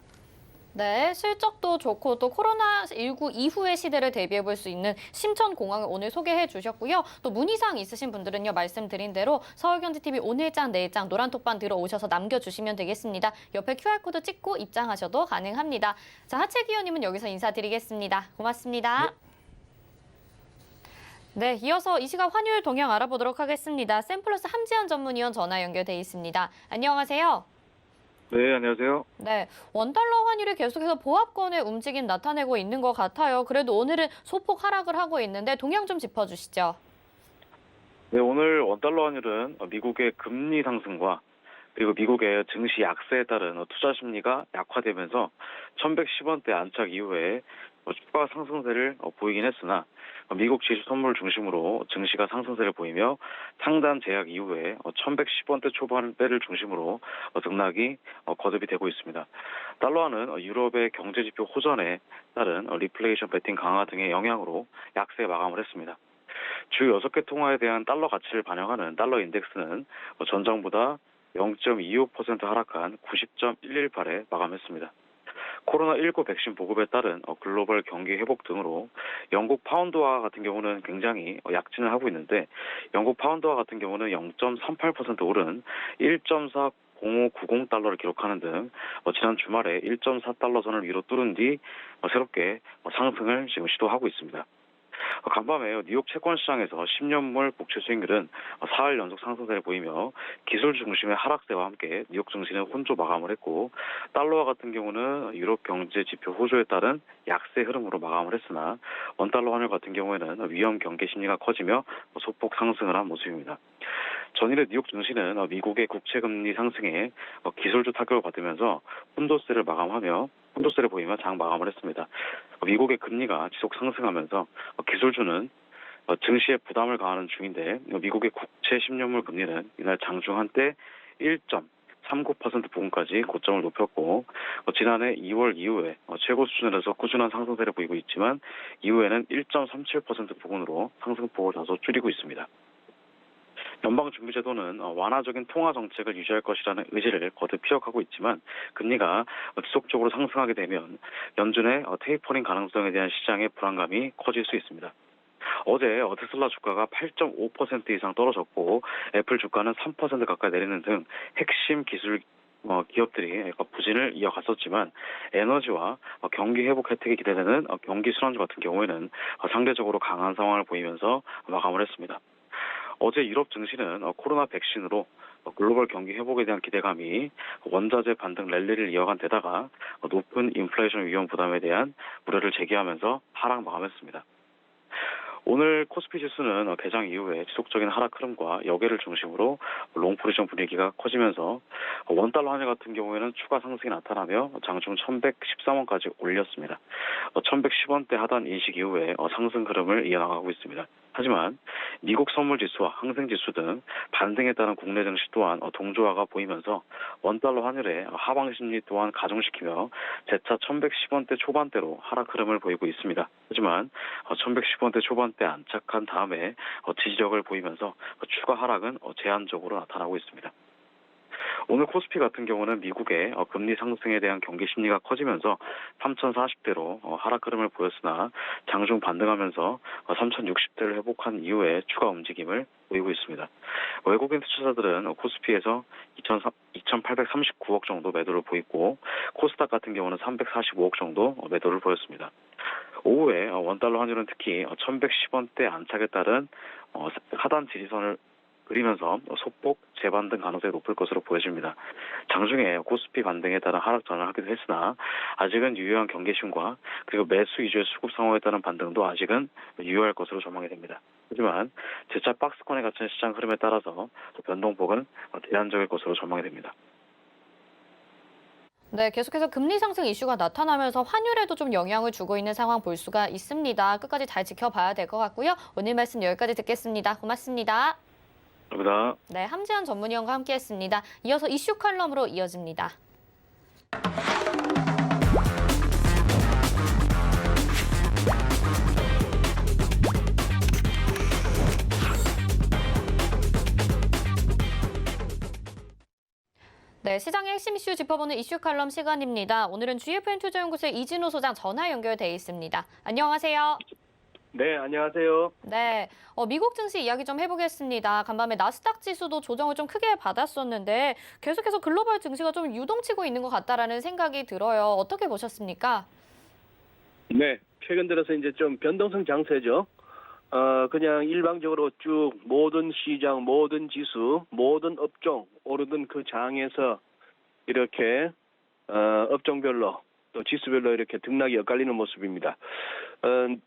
네, 실적도 좋고 또 코로나19 이후의 시대를 대비해 볼 수 있는 심천공항을 오늘 소개해 주셨고요. 또 문의사항 있으신 분들은요, 말씀드린 대로 서울경제TV 오늘장, 내일장 노란톡방 들어오셔서 남겨주시면 되겠습니다. 옆에 QR코드 찍고 입장하셔도 가능합니다. 자, 하채기 의원님은 여기서 인사드리겠습니다. 고맙습니다. 네, 이어서 이 시각 환율 동향 알아보도록 하겠습니다. 샘플러스 함지연 전문위원 전화 연결돼 있습니다. 안녕하세요. 네, 안녕하세요. 네, 원달러 환율이 계속해서 보합권의 움직임 나타내고 있는 것 같아요. 그래도 오늘은 소폭 하락을 하고 있는데 동향 좀 짚어주시죠. 네, 오늘 원달러 환율은 미국의 금리 상승과 그리고 미국의 증시 약세에 따른 투자 심리가 약화되면서 1,110원대 안착 이후에 추가 상승세를 보이긴 했으나 미국 지수 선물 중심으로 증시가 상승세를 보이며 상단 제약 이후에 1,110원대 초반대를 중심으로 등락이 거듭이 되고 있습니다. 달러화는 유럽의 경제지표 호전에 따른 리플레이션 베팅 강화 등의 영향으로 약세 마감을 했습니다. 주 6개 통화에 대한 달러 가치를 반영하는 달러 인덱스는 전장보다 0.25% 하락한 90.118에 마감했습니다. 코로나19 백신 보급에 따른 글로벌 경기 회복 등으로 영국 파운드화 같은 경우는 굉장히 약진을 하고 있는데 영국 파운드화 같은 경우는 0.38% 오른 1.40590달러를 기록하는 등 지난 주말에 1.4달러 선을 위로 뚫은 뒤 새롭게 상승을 지금 시도하고 있습니다. 간밤에 뉴욕 채권 시장에서 10년물 국채 수익률은 4일 연속 상승세를 보이며 기술 중심의 하락세와 함께 뉴욕 증시는 혼조 마감을 했고 달러화 같은 경우는 유럽 경제 지표 호조에 따른 약세 흐름으로 마감을 했으나 원달러 환율 같은 경우에는 위험 경계 심리가 커지며 소폭 상승을 한 모습입니다. 전일의 뉴욕 증시는 미국의 국채 금리 상승에 기술주 타격을 받으면서 혼조세를 보이며 장 마감을 했습니다. 미국의 금리가 지속 상승하면서 기술주는 증시에 부담을 가하는 중인데 미국의 국채 10년물 금리는 이날 장중 한때 1.39% 부근까지 고점을 높였고 지난해 2월 이후에 최고 수준에서 꾸준한 상승세를 보이고 있지만 이후에는 1.37% 부근으로 상승폭을 다소 줄이고 있습니다. 연방준비제도는 완화적인 통화 정책을 유지할 것이라는 의지를 거듭 피력하고 있지만 금리가 지속적으로 상승하게 되면 연준의 테이퍼링 가능성에 대한 시장의 불안감이 커질 수 있습니다. 어제 테슬라 주가가 8.5% 이상 떨어졌고 애플 주가는 3% 가까이 내리는 등 핵심 기술 기업들이 부진을 이어갔었지만 에너지와 경기 회복 혜택이 기대되는 경기 술안주 같은 경우에는 상대적으로 강한 상황을 보이면서 마감을 했습니다. 어제 유럽 증시는 코로나 백신으로 글로벌 경기 회복에 대한 기대감이 원자재 반등 랠리를 이어간 데다가 높은 인플레이션 위험 부담에 대한 우려를 제기하면서 하락 마감했습니다. 오늘 코스피 지수는 개장 이후에 지속적인 하락 흐름과 여계를 중심으로 롱포지션 분위기가 커지면서 원달러 환율 같은 경우에는 추가 상승이 나타나며 장중 1113원까지 올렸습니다. 1110원대 하단 인식 이후에 상승 흐름을 이어나가고 있습니다. 하지만 미국 선물 지수와 항생 지수 등 반등에 따른 국내 증시 또한 동조화가 보이면서 원달러 환율의 하방 심리 또한 가중시키며 재차 1110원대 초반대로 하락 흐름을 보이고 있습니다. 하지만 1110원대 초반대 안착한 다음에 지지력을 보이면서 추가 하락은 제한적으로 나타나고 있습니다. 오늘 코스피 같은 경우는 미국의 금리 상승에 대한 경계 심리가 커지면서 3040대로 하락 흐름을 보였으나 장중 반등하면서 3060대를 회복한 이후에 추가 움직임을 보이고 있습니다. 외국인 투자자들은 코스피에서 2839억 정도 매도를 보이고 코스닥 같은 경우는 345억 정도 매도를 보였습니다. 오후에 원달러 환율은 특히 1110원대 안착에 따른 하단 지지선을 그리면서 소폭 재반등 가능성이 높을 것으로 보여집니다. 장중에 코스피 반등에 따른 하락 전환을 하기도 했으나 아직은 유효한 경계심과 그리고 매수 위주의 수급 상황에 따른 반등도 아직은 유효할 것으로 전망이 됩니다. 하지만 재차 박스권에 갇힌 시장 흐름에 따라서 변동폭은 제한적일 것으로 전망이 됩니다. 네, 계속해서 금리 상승 이슈가 나타나면서 환율에도 좀 영향을 주고 있는 상황 볼 수가 있습니다. 끝까지 잘 지켜봐야 될 것 같고요. 오늘 말씀 여기까지 듣겠습니다. 고맙습니다. 감사합니다. 네, 함지한 전문위원과 함께했습니다. 이어서 이슈 칼럼으로 이어집니다. 네, 시장의 핵심 이슈 짚어보는 이슈 칼럼 시간입니다. 오늘은 GFN 투자연구소의 이진호 소장 전화 연결돼 있습니다. 안녕하세요. 네, 안녕하세요. 네, 미국 증시 이야기 좀 해보겠습니다. 간밤에 나스닥 지수도 조정을 좀 크게 받았었는데 계속해서 글로벌 증시가 좀 유동치고 있는 것 같다라는 생각이 들어요. 어떻게 보셨습니까? 네, 최근 들어서 이제 좀 변동성 장세죠. 그냥 일방적으로 쭉 모든 시장, 모든 지수, 모든 업종 오르던 그 장에서 이렇게 업종별로 또 지수별로 이렇게 등락이 엇갈리는 모습입니다.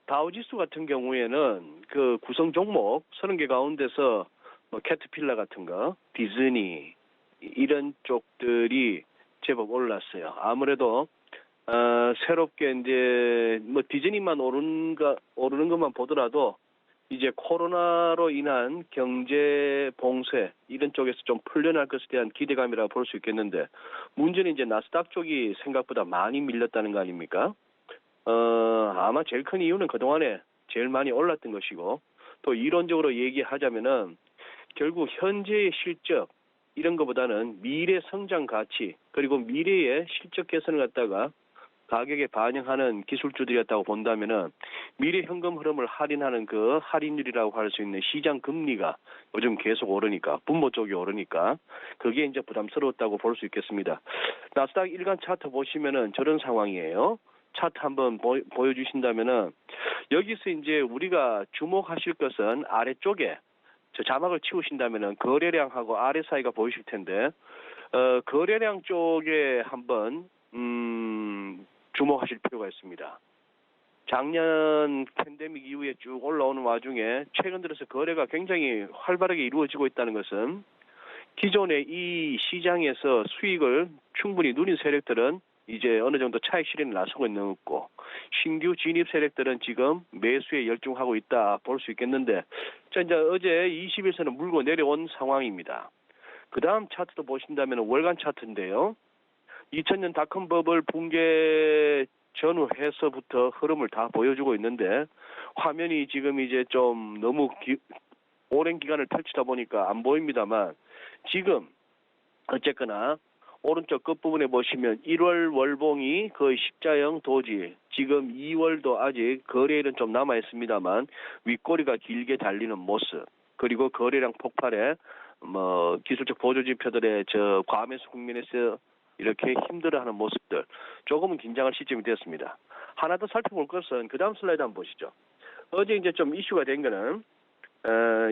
다우지수 같은 경우에는 그 구성 종목 30개 가운데서 캐트필러 같은 거, 디즈니 이런 쪽들이 제법 올랐어요. 아무래도 새롭게 이제 뭐 디즈니만 오르는 것만 보더라도 이제 코로나로 인한 경제 봉쇄 이런 쪽에서 좀 풀려날 것에 대한 기대감이라고 볼 수 있겠는데 문제는 이제 나스닥 쪽이 생각보다 많이 밀렸다는 거 아닙니까? 아마 제일 큰 이유는 그동안에 제일 많이 올랐던 것이고 또 이론적으로 얘기하자면은 결국 현재의 실적 이런 것보다는 미래 성장 가치 그리고 미래의 실적 개선을 갖다가 가격에 반영하는 기술주들이었다고 본다면은 미래 현금 흐름을 할인하는 그 할인율이라고 할 수 있는 시장 금리가 요즘 계속 오르니까 분모 쪽이 오르니까 그게 이제 부담스러웠다고 볼 수 있겠습니다. 나스닥 일간 차트 보시면은 저런 상황이에요. 차트 한번 보여주신다면은 여기서 이제 우리가 주목하실 것은 아래쪽에 저 자막을 치우신다면은 거래량하고 아래 사이가 보이실 텐데 거래량 쪽에 한번 주목하실 필요가 있습니다. 작년 팬데믹 이후에 쭉 올라오는 와중에 최근 들어서 거래가 굉장히 활발하게 이루어지고 있다는 것은 기존의 이 시장에서 수익을 충분히 누린 세력들은 이제 어느 정도 차익 실현에 나서고 있는 거고 신규 진입 세력들은 지금 매수에 열중하고 있다 볼 수 있겠는데 자 이제 어제 20일선은 물고 내려온 상황입니다. 그 다음 차트도 보신다면 월간 차트인데요. 2000년 닷컴 버블 붕괴 전후해서부터 흐름을 다 보여주고 있는데 화면이 지금 이제 좀 너무 오랜 기간을 펼치다 보니까 안 보입니다만 지금 어쨌거나 오른쪽 끝부분에 보시면 1월 월봉이 거의 십자형 도지 지금 2월도 아직 거래일은 좀 남아 있습니다만 윗꼬리가 길게 달리는 모습 그리고 거래량 폭발에 뭐 기술적 보조 지표들의 저 과매수 국면에서 이렇게 힘들어하는 모습들 조금은 긴장할 시점이 되었습니다. 하나 더 살펴볼 것은 그 다음 슬라이드 한번 보시죠. 어제 이제 좀 이슈가 된 거는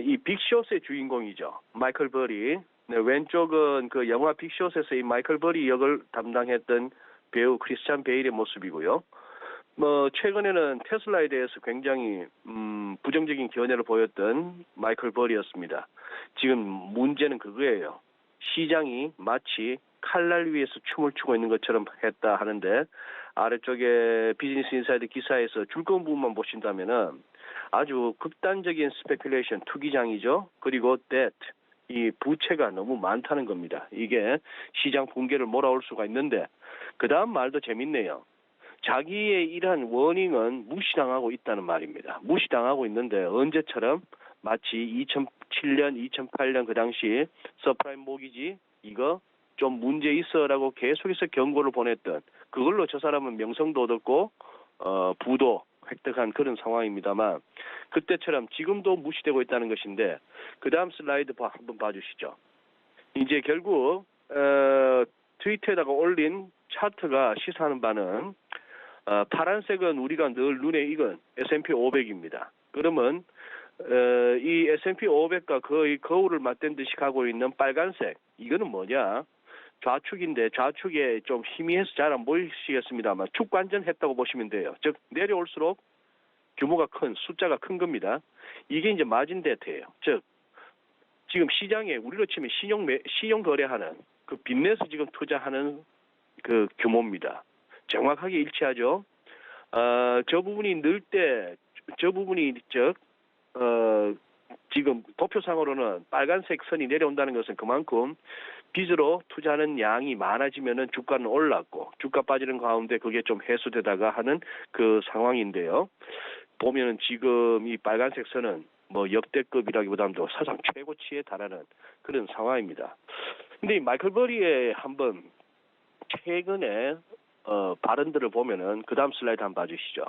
이 빅숏의 주인공이죠. 마이클 버리. 네, 왼쪽은 그 영화 빅숏에서 이 마이클 버리 역을 담당했던 배우 크리스찬 베일의 모습이고요. 뭐 최근에는 테슬라에 대해서 굉장히 부정적인 견해를 보였던 마이클 버리였습니다. 지금 문제는 그거예요. 시장이 마치 칼날 위에서 춤을 추고 있는 것처럼 했다 하는데 아래쪽에 비즈니스 인사이드 기사에서 줄거운 부분만 보신다면은 아주 극단적인 스페큘레이션 투기장이죠. 그리고 debt 이 부채가 너무 많다는 겁니다. 이게 시장 붕괴를 몰아올 수가 있는데 그 다음 말도 재밌네요. 자기의 이러한 워닝은 무시당하고 있다는 말입니다. 무시당하고 있는데 언제처럼 마치 2007년, 2008년 그 당시 서프라임 모기지 이거 좀 문제 있어라고 계속해서 경고를 보냈던 그걸로 저 사람은 명성도 얻었고 부도 획득한 그런 상황입니다만 그때처럼 지금도 무시되고 있다는 것인데 그 다음 슬라이드 한번 봐주시죠. 이제 결국 트위터에다가 올린 차트가 시사하는 바는 파란색은 우리가 늘 눈에 익은 S&P 500입니다. 그러면 이 S&P 500과 거의 거울을 맞댄 듯이 가고 있는 빨간색 이거는 뭐냐? 좌축인데 좌축에 좀 희미해서 잘 안 보이시겠습니다만 축관전했다고 보시면 돼요. 즉 내려올수록 규모가 큰 숫자가 큰 겁니다. 이게 이제 마진 데이터예요. 즉 지금 시장에 우리로 치면 신용 거래하는 그 빚내서 지금 투자하는 그 규모입니다. 정확하게 일치하죠. 저 부분이 늘 때 저 부분이 지금 도표상으로는 빨간색 선이 내려온다는 것은 그만큼 빚으로 투자하는 양이 많아지면은 주가는 올랐고 주가 빠지는 가운데 그게 좀 해소되다가 하는 그 상황인데요. 보면은 지금 이 빨간색 선은 뭐 역대급이라기보다도 사상 최고치에 달하는 그런 상황입니다. 근데 이 마이클 버리의 한번 최근에 발언들을 보면은 그 다음 슬라이드 한번 봐주시죠.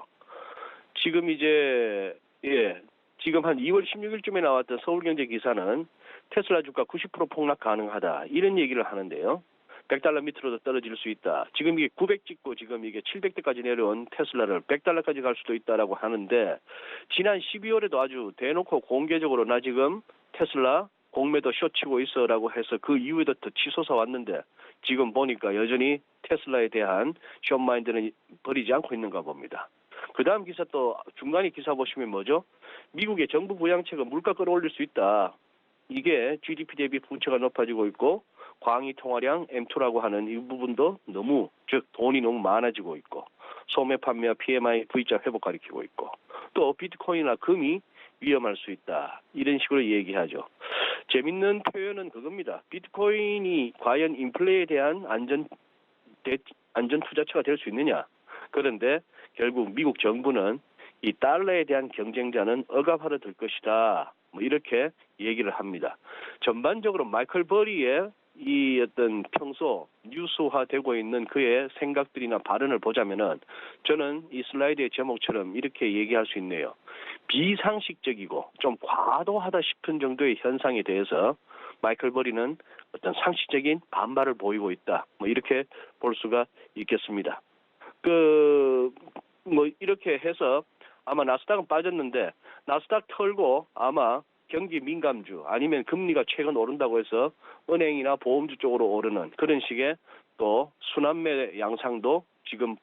지금 이제 지금 한 2월 16일쯤에 나왔던 서울경제 기사는 테슬라 주가 90% 폭락 가능하다 이런 얘기를 하는데요. $100 밑으로도 떨어질 수 있다. 지금 이게 900 찍고 지금 이게 700대까지 내려온 테슬라를 $100까지 갈 수도 있다라고 하는데 지난 12월에도 아주 대놓고 공개적으로 나 지금 테슬라 공매도 숏치고 있어라고 해서 그 이후에도 더 치솟아 왔는데 지금 보니까 여전히 테슬라에 대한 숏마인드는 버리지 않고 있는가 봅니다. 그 다음 기사 또 중간에 기사 보시면 뭐죠? 미국의 정부 부양책은 물가 끌어올릴 수 있다. 이게 GDP 대비 부채가 높아지고 있고 광의 통화량 M2라고 하는 이 부분도 너무 즉 돈이 너무 많아지고 있고 소매 판매와 PMI V자 회복 가리키고 있고 또 비트코인이나 금이 위험할 수 있다. 이런 식으로 얘기하죠. 재밌는 표현은 그겁니다. 비트코인이 과연 인플레에 대한 안전 투자처가 될 수 있느냐. 그런데 결국 미국 정부는 이 달러에 대한 경쟁자는 억압하러 들 것이다. 뭐 이렇게 얘기를 합니다. 전반적으로 마이클 버리의 이 어떤 평소 뉴스화되고 있는 그의 생각들이나 발언을 보자면은 저는 이 슬라이드의 제목처럼 이렇게 얘기할 수 있네요. 비상식적이고 좀 과도하다 싶은 정도의 현상에 대해서 마이클 버리는 어떤 상식적인 반발을 보이고 있다. 뭐 이렇게 볼 수가 있겠습니다. 뭐 이렇게 해서 아마 나스닥은 빠졌는데 나스닥 털고 아마 경기 민감주 아니면 금리가 최근 오른다고 해서 은행이나 보험주 쪽으로 오르는 그런 식의 또 순환매 양상도 지금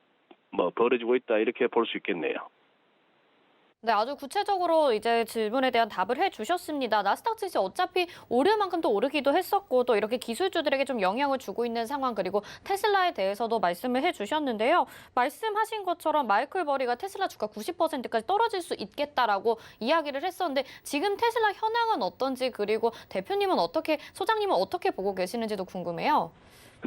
뭐 벌어지고 있다 이렇게 볼 수 있겠네요. 네, 아주 구체적으로 이제 질문에 대한 답을 해주셨습니다. 나스닥 지수 어차피 오를 만큼 또 오르기도 했었고 또 이렇게 기술주들에게 좀 영향을 주고 있는 상황 그리고 테슬라에 대해서도 말씀을 해주셨는데요. 말씀하신 것처럼 마이클 버리가 테슬라 주가 90%까지 떨어질 수 있겠다라고 이야기를 했었는데 지금 테슬라 현황은 어떤지 그리고 대표님은 소장님은 어떻게 보고 계시는지도 궁금해요.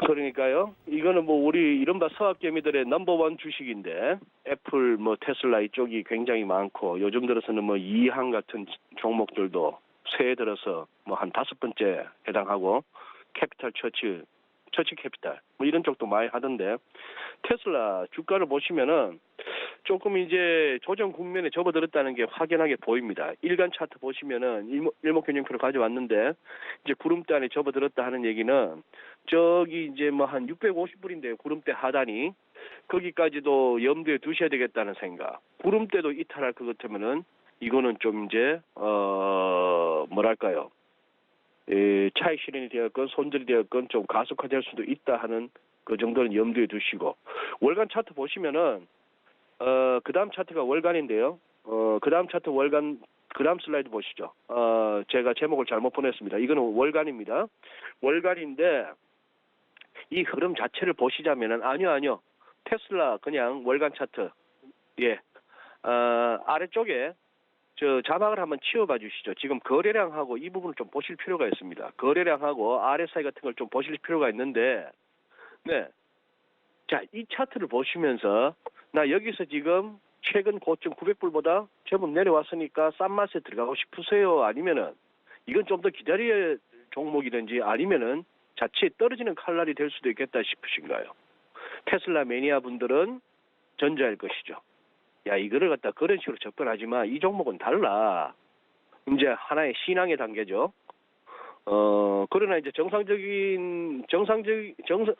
그러니까요. 이거는 뭐 우리 이른바 서학개미들의 넘버원 주식인데 애플, 뭐 테슬라 이쪽이 굉장히 많고 요즘 들어서는 뭐 이항 같은 종목들도 새해 들어서 뭐 한 5번째 해당하고 캐피탈 처치 캐피탈 뭐 이런 쪽도 많이 하던데 테슬라 주가를 보시면은 조금 이제 조정 국면에 접어들었다는 게 확연하게 보입니다. 일간 차트 보시면은 일목균형표를 가져왔는데 이제 구름대 안에 접어들었다 하는 얘기는 저기 이제 뭐 한 650불인데요. 구름대 하단이 거기까지도 염두에 두셔야 되겠다는 생각. 구름대도 이탈할 것 같으면은 이거는 좀 이제 뭐랄까요? 차익 실현이 되었건 손절이 되었건 좀 가속화될 수도 있다 하는 그 정도는 염두에 두시고 월간 차트 보시면은 그다음 차트가 월간인데요. 그다음 차트 월간 그다음 슬라이드 보시죠. 제가 제목을 잘못 보냈습니다. 이거는 월간입니다. 월간인데 이 흐름 자체를 보시자면은 아니요. 테슬라 그냥 월간 차트. 예. 아래쪽에 저 자막을 한번 치워봐 주시죠. 지금 거래량하고 이 부분을 좀 보실 필요가 있습니다. 거래량하고 RSI 같은 걸 좀 보실 필요가 있는데, 네. 자, 이 차트를 보시면서 나 여기서 지금 최근 고점 900불보다 제법 내려왔으니까 싼 맛에 들어가고 싶으세요? 아니면은 이건 좀 더 기다려야 종목이든지 아니면은 자칫 떨어지는 칼날이 될 수도 있겠다 싶으신가요? 테슬라 매니아 분들은 전자일 것이죠. 야, 이거를 갖다 그런 식으로 접근하지만 이 종목은 달라. 이제 하나의 신앙의 단계죠. 그러나 이제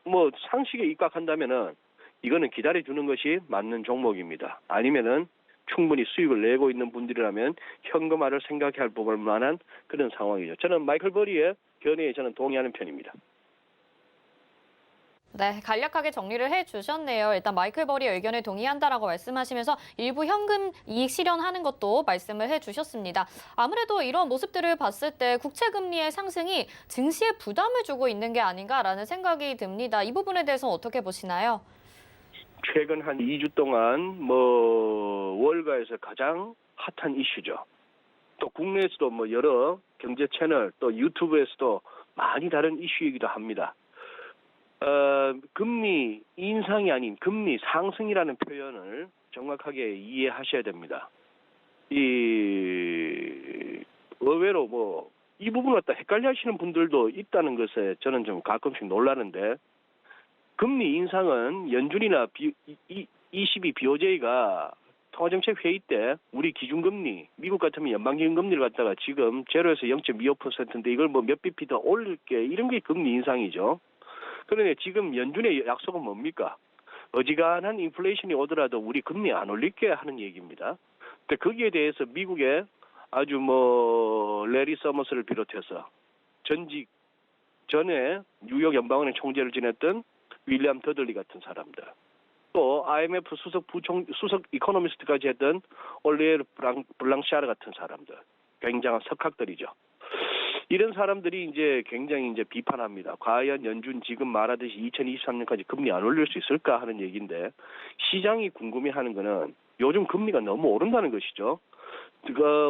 뭐 상식에 입각한다면은 이거는 기다려주는 것이 맞는 종목입니다. 아니면은 충분히 수익을 내고 있는 분들이라면 현금화를 생각할 볼 만한 그런 상황이죠. 저는 마이클 버리의 견해에 저는 동의하는 편입니다. 네, 간략하게 정리를 해주셨네요. 일단 마이클 버리의 의견에 동의한다라고 말씀하시면서 일부 현금 이익 실현하는 것도 말씀을 해주셨습니다. 아무래도 이런 모습들을 봤을 때 국채 금리의 상승이 증시에 부담을 주고 있는 게 아닌가라는 생각이 듭니다. 이 부분에 대해서 어떻게 보시나요? 최근 한 2주 동안 뭐 월가에서 가장 핫한 이슈죠. 또 국내에서도 뭐 여러 경제 채널 또 유튜브에서도 많이 다른 이슈이기도 합니다. 금리 인상이 아닌 금리 상승이라는 표현을 정확하게 이해하셔야 됩니다. 의외로 뭐 이 부분을 갖다 헷갈려 하시는 분들도 있다는 것에 저는 좀 가끔씩 놀라는데 금리 인상은 연준이나 ECB, BOJ가 통화정책 회의 때 우리 기준금리, 미국 같으면 연방기준금리를 갖다가 지금 제로에서 0.25%인데 이걸 뭐 몇 bp 더 올릴게 이런 게 금리 인상이죠. 그런데 지금 연준의 약속은 뭡니까? 어지간한 인플레이션이 오더라도 우리 금리 안 올릴게 하는 얘기입니다. 근데 거기에 대해서 미국의 아주 뭐 레리 서머스를 비롯해서 전에 뉴욕 연방은행 총재를 지냈던 윌리엄 더들리 같은 사람들, 또 IMF 수석 이코노미스트까지 했던 올리에르 블랑샤르 같은 사람들, 굉장한 석학들이죠. 이런 사람들이 이제 굉장히 이제 비판합니다. 과연 연준 지금 말하듯이 2023년까지 금리 안 올릴 수 있을까 하는 얘기인데 시장이 궁금해하는 거는 요즘 금리가 너무 오른다는 것이죠.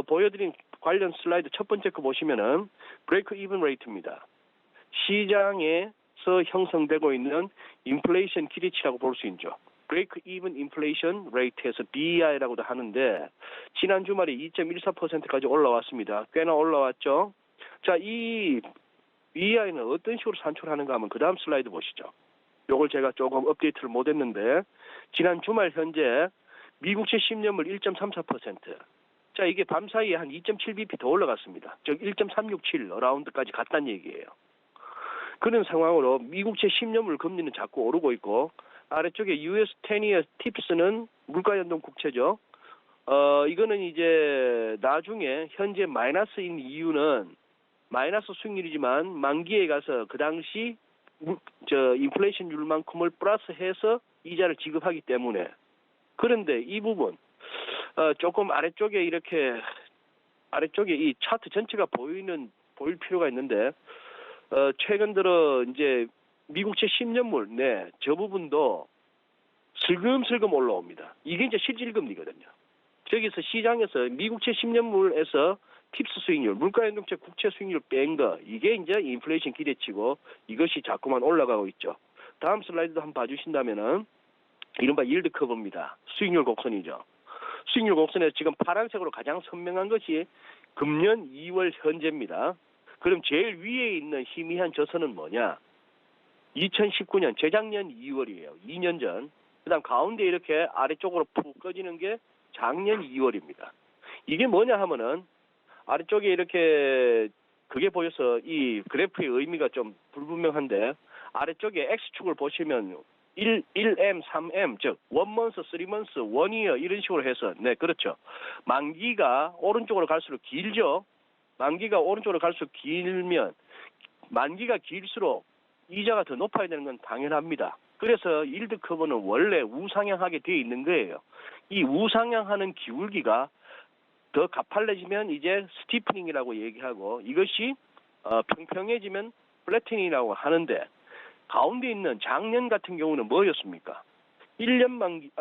보여드린 관련 슬라이드 첫 번째 거 보시면은 브레이크 이븐 레이트입니다. 시장에서 형성되고 있는 인플레이션 기대치라고 볼 수 있죠. 브레이크 이븐 인플레이션 레이트에서 BEI라고도 하는데 지난 주말에 2.14%까지 올라왔습니다. 꽤나 올라왔죠. 자, 이 BEI는 어떤 식으로 산출하는가 하면 그 다음 슬라이드 보시죠. 요걸 제가 조금 업데이트를 못했는데 지난 주말 현재 미국채 10년물 1.34%. 자, 이게 밤 사이에 한 2.7bp 더 올라갔습니다. 즉 1.367 라운드까지 갔다는 얘기예요. 그런 상황으로 미국채 10년물 금리는 자꾸 오르고 있고 아래쪽에 US 10year 팁스는 물가연동 국채죠. 이거는 이제 나중에 현재 마이너스인 이유는 마이너스 수익률이지만 만기에 가서 그 당시 인플레이션율만큼을 플러스해서 이자를 지급하기 때문에. 그런데 이 부분 조금 아래쪽에 이 차트 전체가 보일 필요가 있는데 최근 들어 이제 미국채 10년물 저 부분도 슬금슬금 올라옵니다. 이게 이제 실질금리거든요. 저기서 시장에서 미국채 10년물에서 팁스 수익률, 물가연동채 국채 수익률 뺀 거, 이게 이제 인플레이션 기대치고 이것이 자꾸만 올라가고 있죠. 다음 슬라이드도 한번 봐주신다면은 이른바 일드 커브입니다. 수익률 곡선이죠. 수익률 곡선에서 지금 파란색으로 가장 선명한 것이 금년 2월 현재입니다. 그럼 제일 위에 있는 희미한 저선은 뭐냐? 2019년 재작년 2월이에요. 2년 전. 그다음 가운데 이렇게 아래쪽으로 푹 꺼지는 게 작년 2월입니다. 이게 뭐냐 하면은 아래쪽에 이렇게 그게 보여서 이 그래프의 의미가 좀 불분명한데 아래쪽에 X축을 보시면 1M, 3M, 즉 1month, 3month, 1year 이런 식으로 해서 네 그렇죠. 만기가 오른쪽으로 갈수록 길죠. 만기가 오른쪽으로 갈수록 길면 만기가 길수록 이자가 더 높아야 되는 건 당연합니다. 그래서 일드 커브는 원래 우상향하게 되어 있는 거예요. 이 우상향하는 기울기가 더 가팔려지면 이제 스티프닝이라고 얘기하고 이것이 평평해지면 플래팅이라고 하는데 가운데 있는 작년 같은 경우는 뭐였습니까? 1년 만기,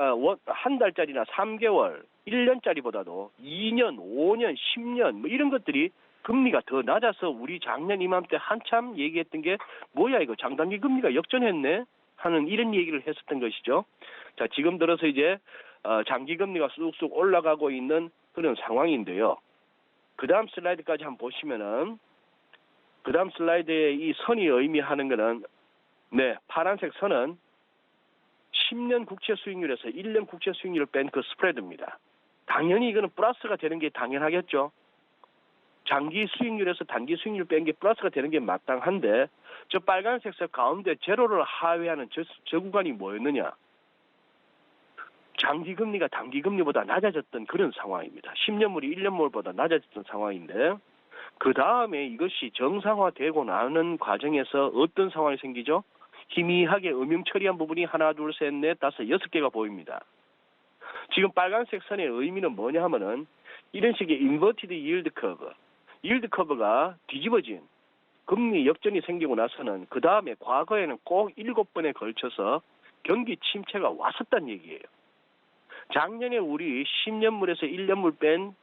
한 달짜리나 3개월, 1년짜리보다도 2년, 5년, 10년 뭐 이런 것들이 금리가 더 낮아서 우리 작년 이맘때 한참 얘기했던 게 뭐야 이거 장단기 금리가 역전했네 하는 이런 얘기를 했었던 것이죠. 자 지금 들어서 이제 장기 금리가 쑥쑥 올라가고 있는 그런 상황인데요. 그 다음 슬라이드까지 한번 보시면은 그 다음 슬라이드에 이 선이 의미하는 거는 네 파란색 선은 10년 국채 수익률에서 1년 국채 수익률을 뺀 그 스프레드입니다. 당연히 이거는 플러스가 되는 게 당연하겠죠. 장기 수익률에서 단기 수익률 뺀 게 플러스가 되는 게 마땅한데 저 빨간색 선 가운데 제로를 하회하는 저 구간이 뭐였느냐. 장기 금리가 단기 금리보다 낮아졌던 그런 상황입니다. 10년물이 1년물보다 낮아졌던 상황인데 그 다음에 이것이 정상화되고 나는 과정에서 어떤 상황이 생기죠? 희미하게 음영 처리한 부분이 하나, 둘, 셋, 넷, 다섯, 6개가 보입니다. 지금 빨간색 선의 의미는 뭐냐 하면은 이런 식의 인버티드 yield 커브, yield 커브가 뒤집어진 금리 역전이 생기고 나서는 그 다음에 과거에는 꼭 7번에 걸쳐서 경기 침체가 왔었단 얘기예요. 작년에 우리 10년물에서 1년물 뺀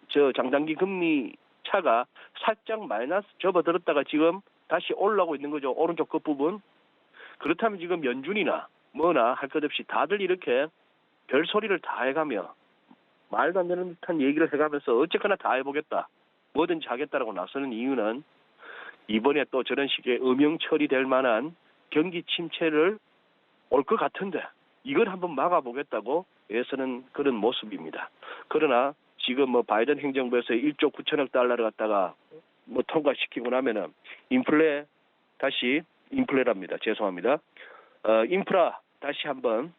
저 장단기 금리 차가 살짝 마이너스 접어들었다가 지금 다시 올라오고 있는 거죠. 오른쪽 끝부분. 그렇다면 지금 연준이나 뭐나 할 것 없이 다들 이렇게 별소리를 다 해가며 말도 안 되는 듯한 얘기를 해가면서 어쨌거나 다 해보겠다. 뭐든지 하겠다라고 나서는 이유는 이번에 또 저런 식의 음영 처리될 만한 경기 침체를 올 것 같은데 이걸 한번 막아보겠다고 애쓰는 그런 모습입니다. 그러나 지금 뭐 바이든 행정부에서 1조 9천억 달러를 갖다가 뭐 통과시키고 나면은 인플레랍니다. 죄송합니다. 인프라 다시 한번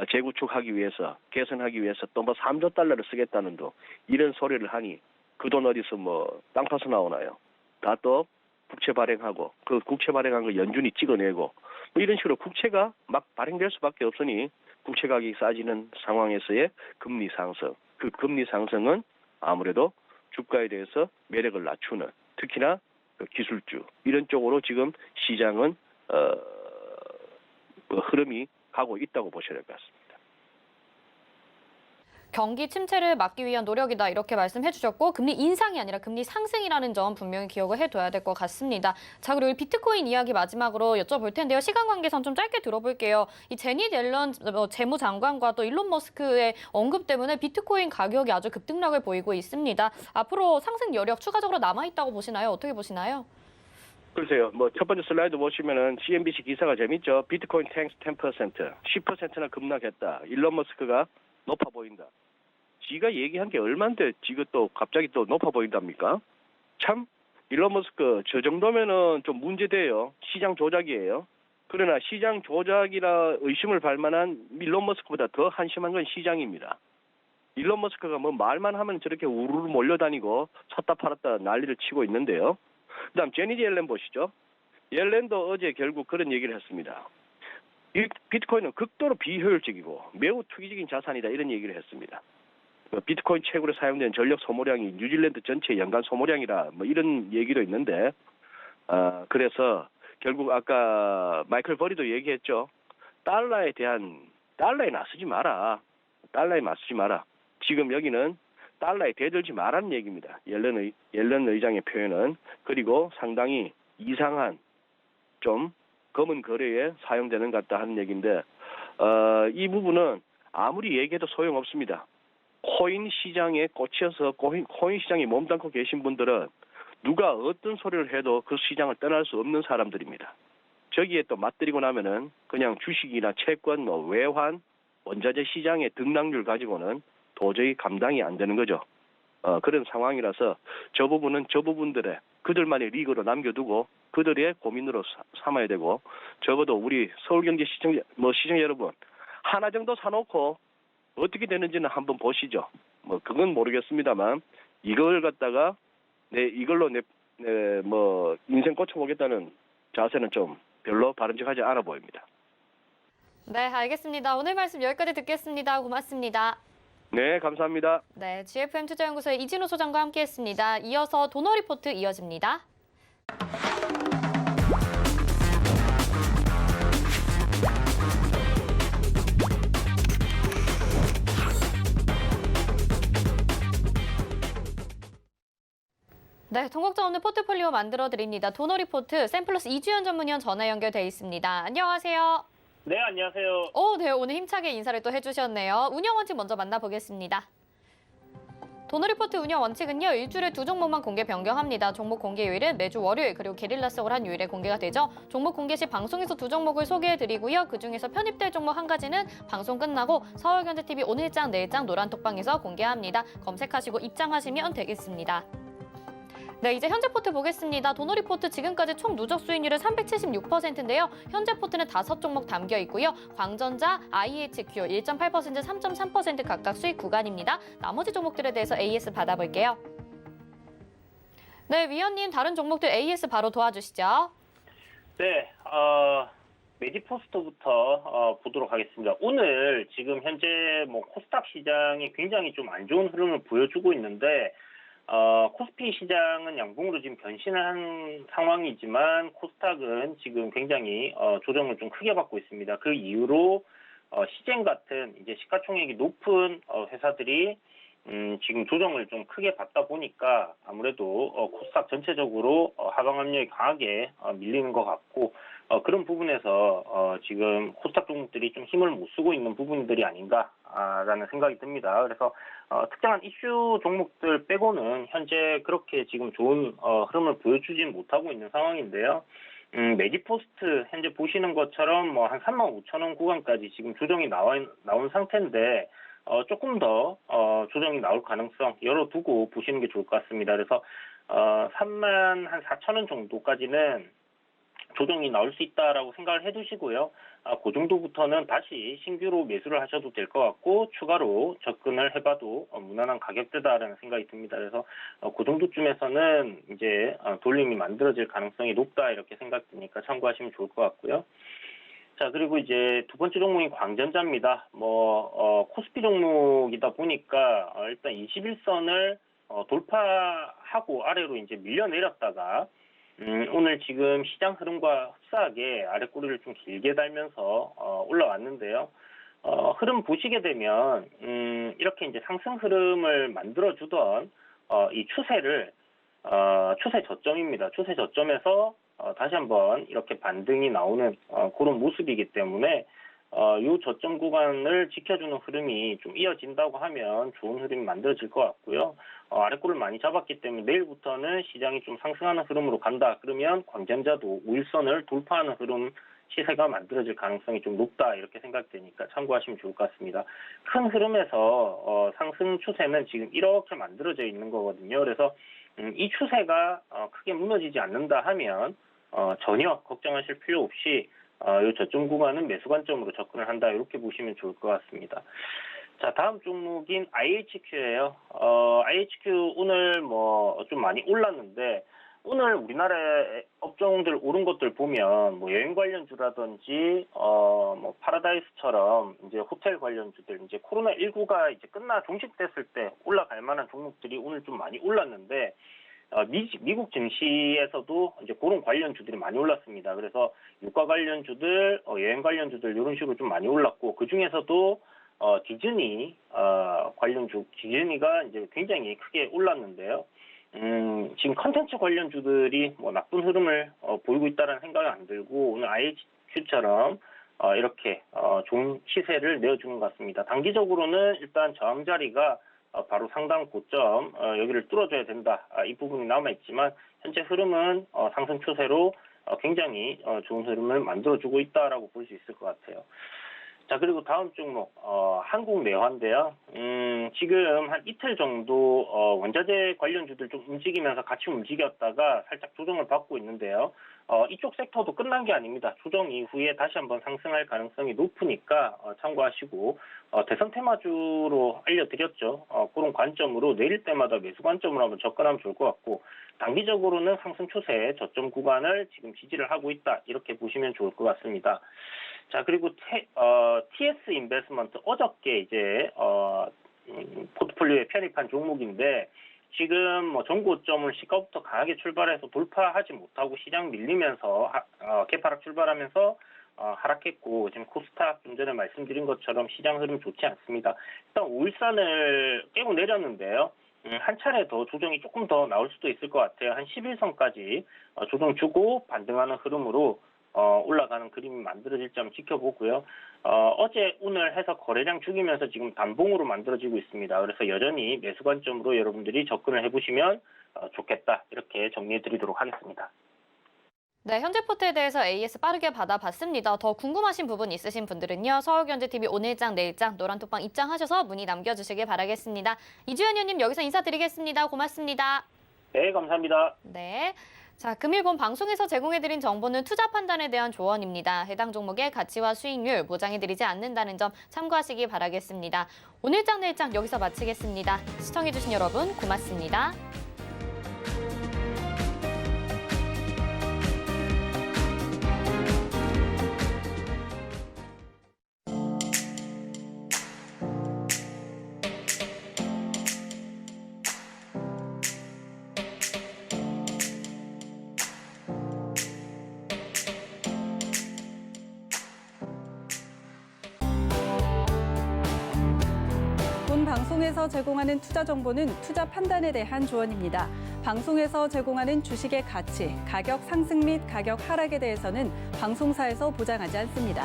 재구축하기 위해서 개선하기 위해서 또 뭐 3조 달러를 쓰겠다는 도 이런 소리를 하니 그 돈 어디서 뭐 땅 파서 나오나요? 다 또 국채 발행하고 그 국채 발행한 거 연준이 찍어내고 뭐 이런 식으로 국채가 막 발행될 수밖에 없으니 국채 가격이 싸지는 상황에서의 금리 상승. 그 금리 상승은 아무래도 주가에 대해서 매력을 낮추는 특히나 그 기술주 이런 쪽으로 지금 시장은 흐름이 가고 있다고 보셔야 될 것 같습니다. 경기 침체를 막기 위한 노력이다 이렇게 말씀해 주셨고 금리 인상이 아니라 금리 상승이라는 점 분명히 기억을 해둬야 될 것 같습니다. 자 그리고 비트코인 이야기 마지막으로 여쭤볼 텐데요. 시간 관계상 좀 짧게 들어볼게요. 이 제닛 옐런 재무장관과 또 일론 머스크의 언급 때문에 비트코인 가격이 아주 급등락을 보이고 있습니다. 앞으로 상승 여력 추가적으로 남아있다고 보시나요? 어떻게 보시나요? 글쎄요. 뭐 첫 번째 슬라이드 보시면은 CNBC 기사가 재밌죠. 비트코인 탱스 10%, 10%나 급락했다. 일론 머스크가 높아 보인다. 지가 얘기한 게 얼만데 지가 또 갑자기 또 높아 보인답니까? 참 일론 머스크 저 정도면은 좀 문제돼요. 시장 조작이에요. 그러나 시장 조작이라 의심을 발만한 일론 머스크보다 더 한심한 건 시장입니다. 일론 머스크가 뭐 말만 하면 저렇게 우르르 몰려다니고 샀다 팔았다 난리를 치고 있는데요. 그다음 제닛 옐렌 보시죠. 옐렌도 어제 결국 그런 얘기를 했습니다. 이 비트코인은 극도로 비효율적이고 매우 투기적인 자산이다 이런 얘기를 했습니다. 비트코인 채굴에 사용된 전력 소모량이 뉴질랜드 전체 연간 소모량이라 뭐 이런 얘기도 있는데 그래서 결국 아까 마이클 버리도 얘기했죠. 달러에 맞서지 마라. 달러에 맞서지 마라. 지금 여기는 달러에 대들지 말라는 얘기입니다. 옐런 의장의 표현은. 그리고 상당히 이상한 좀 검은 거래에 사용되는 것 같다 하는 얘기인데 이 부분은 아무리 얘기해도 소용없습니다. 코인 시장에 꽂혀서 코인 시장에 몸담고 계신 분들은 누가 어떤 소리를 해도 그 시장을 떠날 수 없는 사람들입니다. 저기에 또 맞들이고 나면은 그냥 주식이나 채권, 뭐 외환, 원자재 시장의 등락률 가지고는 도저히 감당이 안 되는 거죠. 그런 상황이라서 저 부분은 저 부분들의 그들만의 리그로 남겨두고 그들의 고민으로 삼아야 되고, 적어도 우리 서울경제 시청 여러분 하나 정도 사놓고 어떻게 되는지는 한번 보시죠. 뭐 그건 모르겠습니다만 이걸 갖다가 이걸로 뭐 인생 꽂혀보겠다는 자세는 좀 별로 바람직하지 않아 보입니다. 네, 알겠습니다. 오늘 말씀 여기까지 듣겠습니다. 고맙습니다. 네, 감사합니다. 네, GFM 투자연구소의 이진호 소장과 함께했습니다. 이어서 도너 리포트 이어집니다. 네, 동국자 오늘 포트폴리오 만들어 드립니다. 도너 리포트 샘플러스 이주연 전문위원 전화 연결돼 있습니다. 안녕하세요. 네, 안녕하세요. 네, 오늘 힘차게 인사를 또 해주셨네요. 운영 원칙 먼저 만나보겠습니다. 도너 리포트 운영 원칙은요, 일주일에 2종목만 공개 변경합니다. 종목 공개 요일은 매주 월요일 그리고 게릴라 속을 한 요일에 공개가 되죠. 종목 공개 시 방송에서 2종목을 소개해드리고요. 그중에서 편입될 종목 한 가지는 방송 끝나고 서울경제TV 오늘장 내일장 노란톡방에서 공개합니다. 검색하시고 입장하시면 되겠습니다. 네, 이제 현재 포트 보겠습니다. 도너 리포트 지금까지 총 누적 수익률은 376%인데요. 현재 포트는 5종목 담겨 있고요. 광전자, IHQ 1.8%, 3.3% 각각 수익 구간입니다. 나머지 종목들에 대해서 AS 받아볼게요. 네, 위원님 다른 종목들 AS 바로 도와주시죠. 네, 메디포스터부터 보도록 하겠습니다. 오늘 지금 현재 뭐 코스닥 시장이 굉장히 좀 안 좋은 흐름을 보여주고 있는데, 코스피 시장은 양봉으로 지금 변신을 한 상황이지만 코스닥은 지금 굉장히 조정을 좀 크게 받고 있습니다. 그 이후로 시젠 같은 이제 시가총액이 높은 회사들이 지금 조정을 좀 크게 받다 보니까 아무래도 코스닥 전체적으로 하방 압력이 강하게 밀리는 것 같고, 그런 부분에서 지금 코스닥 종목들이 좀 힘을 못 쓰고 있는 부분들이 아닌가라는 생각이 듭니다. 그래서 특정한 이슈 종목들 빼고는 현재 그렇게 지금 좋은 흐름을 보여주진 못하고 있는 상황인데요. 메디포스트 현재 보시는 것처럼 뭐 한 35,000원 구간까지 지금 조정이 나온 상태인데, 조금 더 조정이 나올 가능성 열어두고 보시는 게 좋을 것 같습니다. 그래서 34,000원 정도까지는 조정이 나올 수 있다라고 생각을 해두시고요. 그 정도부터는 다시 신규로 매수를 하셔도 될 것 같고, 추가로 접근을 해봐도 무난한 가격대다라는 생각이 듭니다. 그래서 그 정도쯤에서는 이제 돌림이 만들어질 가능성이 높다 이렇게 생각되니까 참고하시면 좋을 것 같고요. 자, 그리고 이제 두 번째 종목이 광전자입니다. 코스피 종목이다 보니까 일단 21선을 돌파하고 아래로 이제 밀려내렸다가 오늘 지금 시장 흐름과 흡사하게 아래 꼬리를 좀 길게 달면서 올라왔는데요. 흐름 보시게 되면 이렇게 이제 상승 흐름을 만들어주던 이 추세를 추세 저점입니다. 추세 저점에서 다시 한번 이렇게 반등이 나오는 그런 모습이기 때문에 이 저점 구간을 지켜주는 흐름이 좀 이어진다고 하면 좋은 흐름이 만들어질 것 같고요. 아래꼬를 많이 잡았기 때문에 내일부터는 시장이 좀 상승하는 흐름으로 간다. 그러면 광전자도 5일선을 돌파하는 흐름 시세가 만들어질 가능성이 좀 높다 이렇게 생각되니까 참고하시면 좋을 것 같습니다. 큰 흐름에서 상승 추세는 지금 이렇게 만들어져 있는 거거든요. 그래서 이 추세가 크게 무너지지 않는다 하면 전혀 걱정하실 필요 없이 이 저점 구간은 매수 관점으로 접근을 한다 이렇게 보시면 좋을 것 같습니다. 자, 다음 종목인 IHQ예요. IHQ 오늘 좀 많이 올랐는데, 오늘 우리나라의 업종들 오른 것들 보면 여행 관련주라든지 파라다이스처럼 이제 호텔 관련주들, 이제 코로나19가 이제 종식됐을 때 올라갈 만한 종목들이 오늘 좀 많이 올랐는데, 미국 증시에서도 이제 그런 관련주들이 많이 올랐습니다. 그래서 유가 관련주들, 여행 관련주들 이런 식으로 좀 많이 올랐고, 그 중에서도 디즈니 관련주, 디즈니가 이제 굉장히 크게 올랐는데요. 지금 컨텐츠 관련주들이 나쁜 흐름을 보이고 있다는 생각이 안 들고, 오늘 IHQ처럼 이렇게 좋은 시세를 내어주는 것 같습니다. 단기적으로는 일단 저항 자리가 바로 상당 고점 여기를 뚫어줘야 된다. 이 부분이 남아있지만 현재 흐름은 상승 추세로 굉장히 좋은 흐름을 만들어주고 있다라고 볼 수 있을 것 같아요. 자, 그리고 다음 종목 한국내화인데요. 지금 한 이틀 정도 원자재 관련주들 좀 움직이면서 같이 움직였다가 살짝 조정을 받고 있는데요. 이쪽 섹터도 끝난 게 아닙니다. 조정 이후에 다시 한번 상승할 가능성이 높으니까 참고하시고 대선 테마주로 알려드렸죠. 그런 관점으로 내릴 때마다 매수 관점으로 한번 접근하면 좋을 것 같고, 단기적으로는 상승 추세의 저점 구간을 지금 지지를 하고 있다, 이렇게 보시면 좋을 것 같습니다. 자, 그리고 TS 인베스먼트 어저께 이제 포트폴리오에 편입한 종목인데, 지금 뭐 전고점을 시가부터 강하게 출발해서 돌파하지 못하고 시장 밀리면서 개파락 출발하면서 하락했고, 지금 코스닥 좀 전에 말씀드린 것처럼 시장 흐름 좋지 않습니다. 일단 5일선을 깨고 내렸는데요. 한 차례 더 조정이 조금 더 나올 수도 있을 것 같아요. 한 11선까지 조정 주고 반등하는 흐름으로 올라가는 그림이 만들어질지 한번 지켜보고요. 어제 오늘 해서 거래량 죽이면서 지금 단봉으로 만들어지고 있습니다. 그래서 여전히 매수 관점으로 여러분들이 접근을 해보시면 좋겠다, 이렇게 정리해드리도록 하겠습니다. 네, 현재포트에 대해서 AS 빠르게 받아봤습니다. 더 궁금하신 부분 있으신 분들은요, 서울경제TV 오늘장 내일장 노란톡방 입장하셔서 문의 남겨주시길 바라겠습니다. 이주연 의원님, 여기서 인사드리겠습니다. 고맙습니다. 네, 감사합니다. 네. 자, 금일본 방송에서 제공해드린 정보는 투자 판단에 대한 조언입니다. 해당 종목의 가치와 수익률 보장해드리지 않는다는 점 참고하시기 바라겠습니다. 오늘장 내일장 여기서 마치겠습니다. 시청해주신 여러분 고맙습니다. 본 방송에서 제공하는 투자 정보는 투자 판단에 대한 조언입니다. 방송에서 제공하는 주식의 가치, 가격 상승 및 가격 하락에 대해서는 방송사에서 보장하지 않습니다.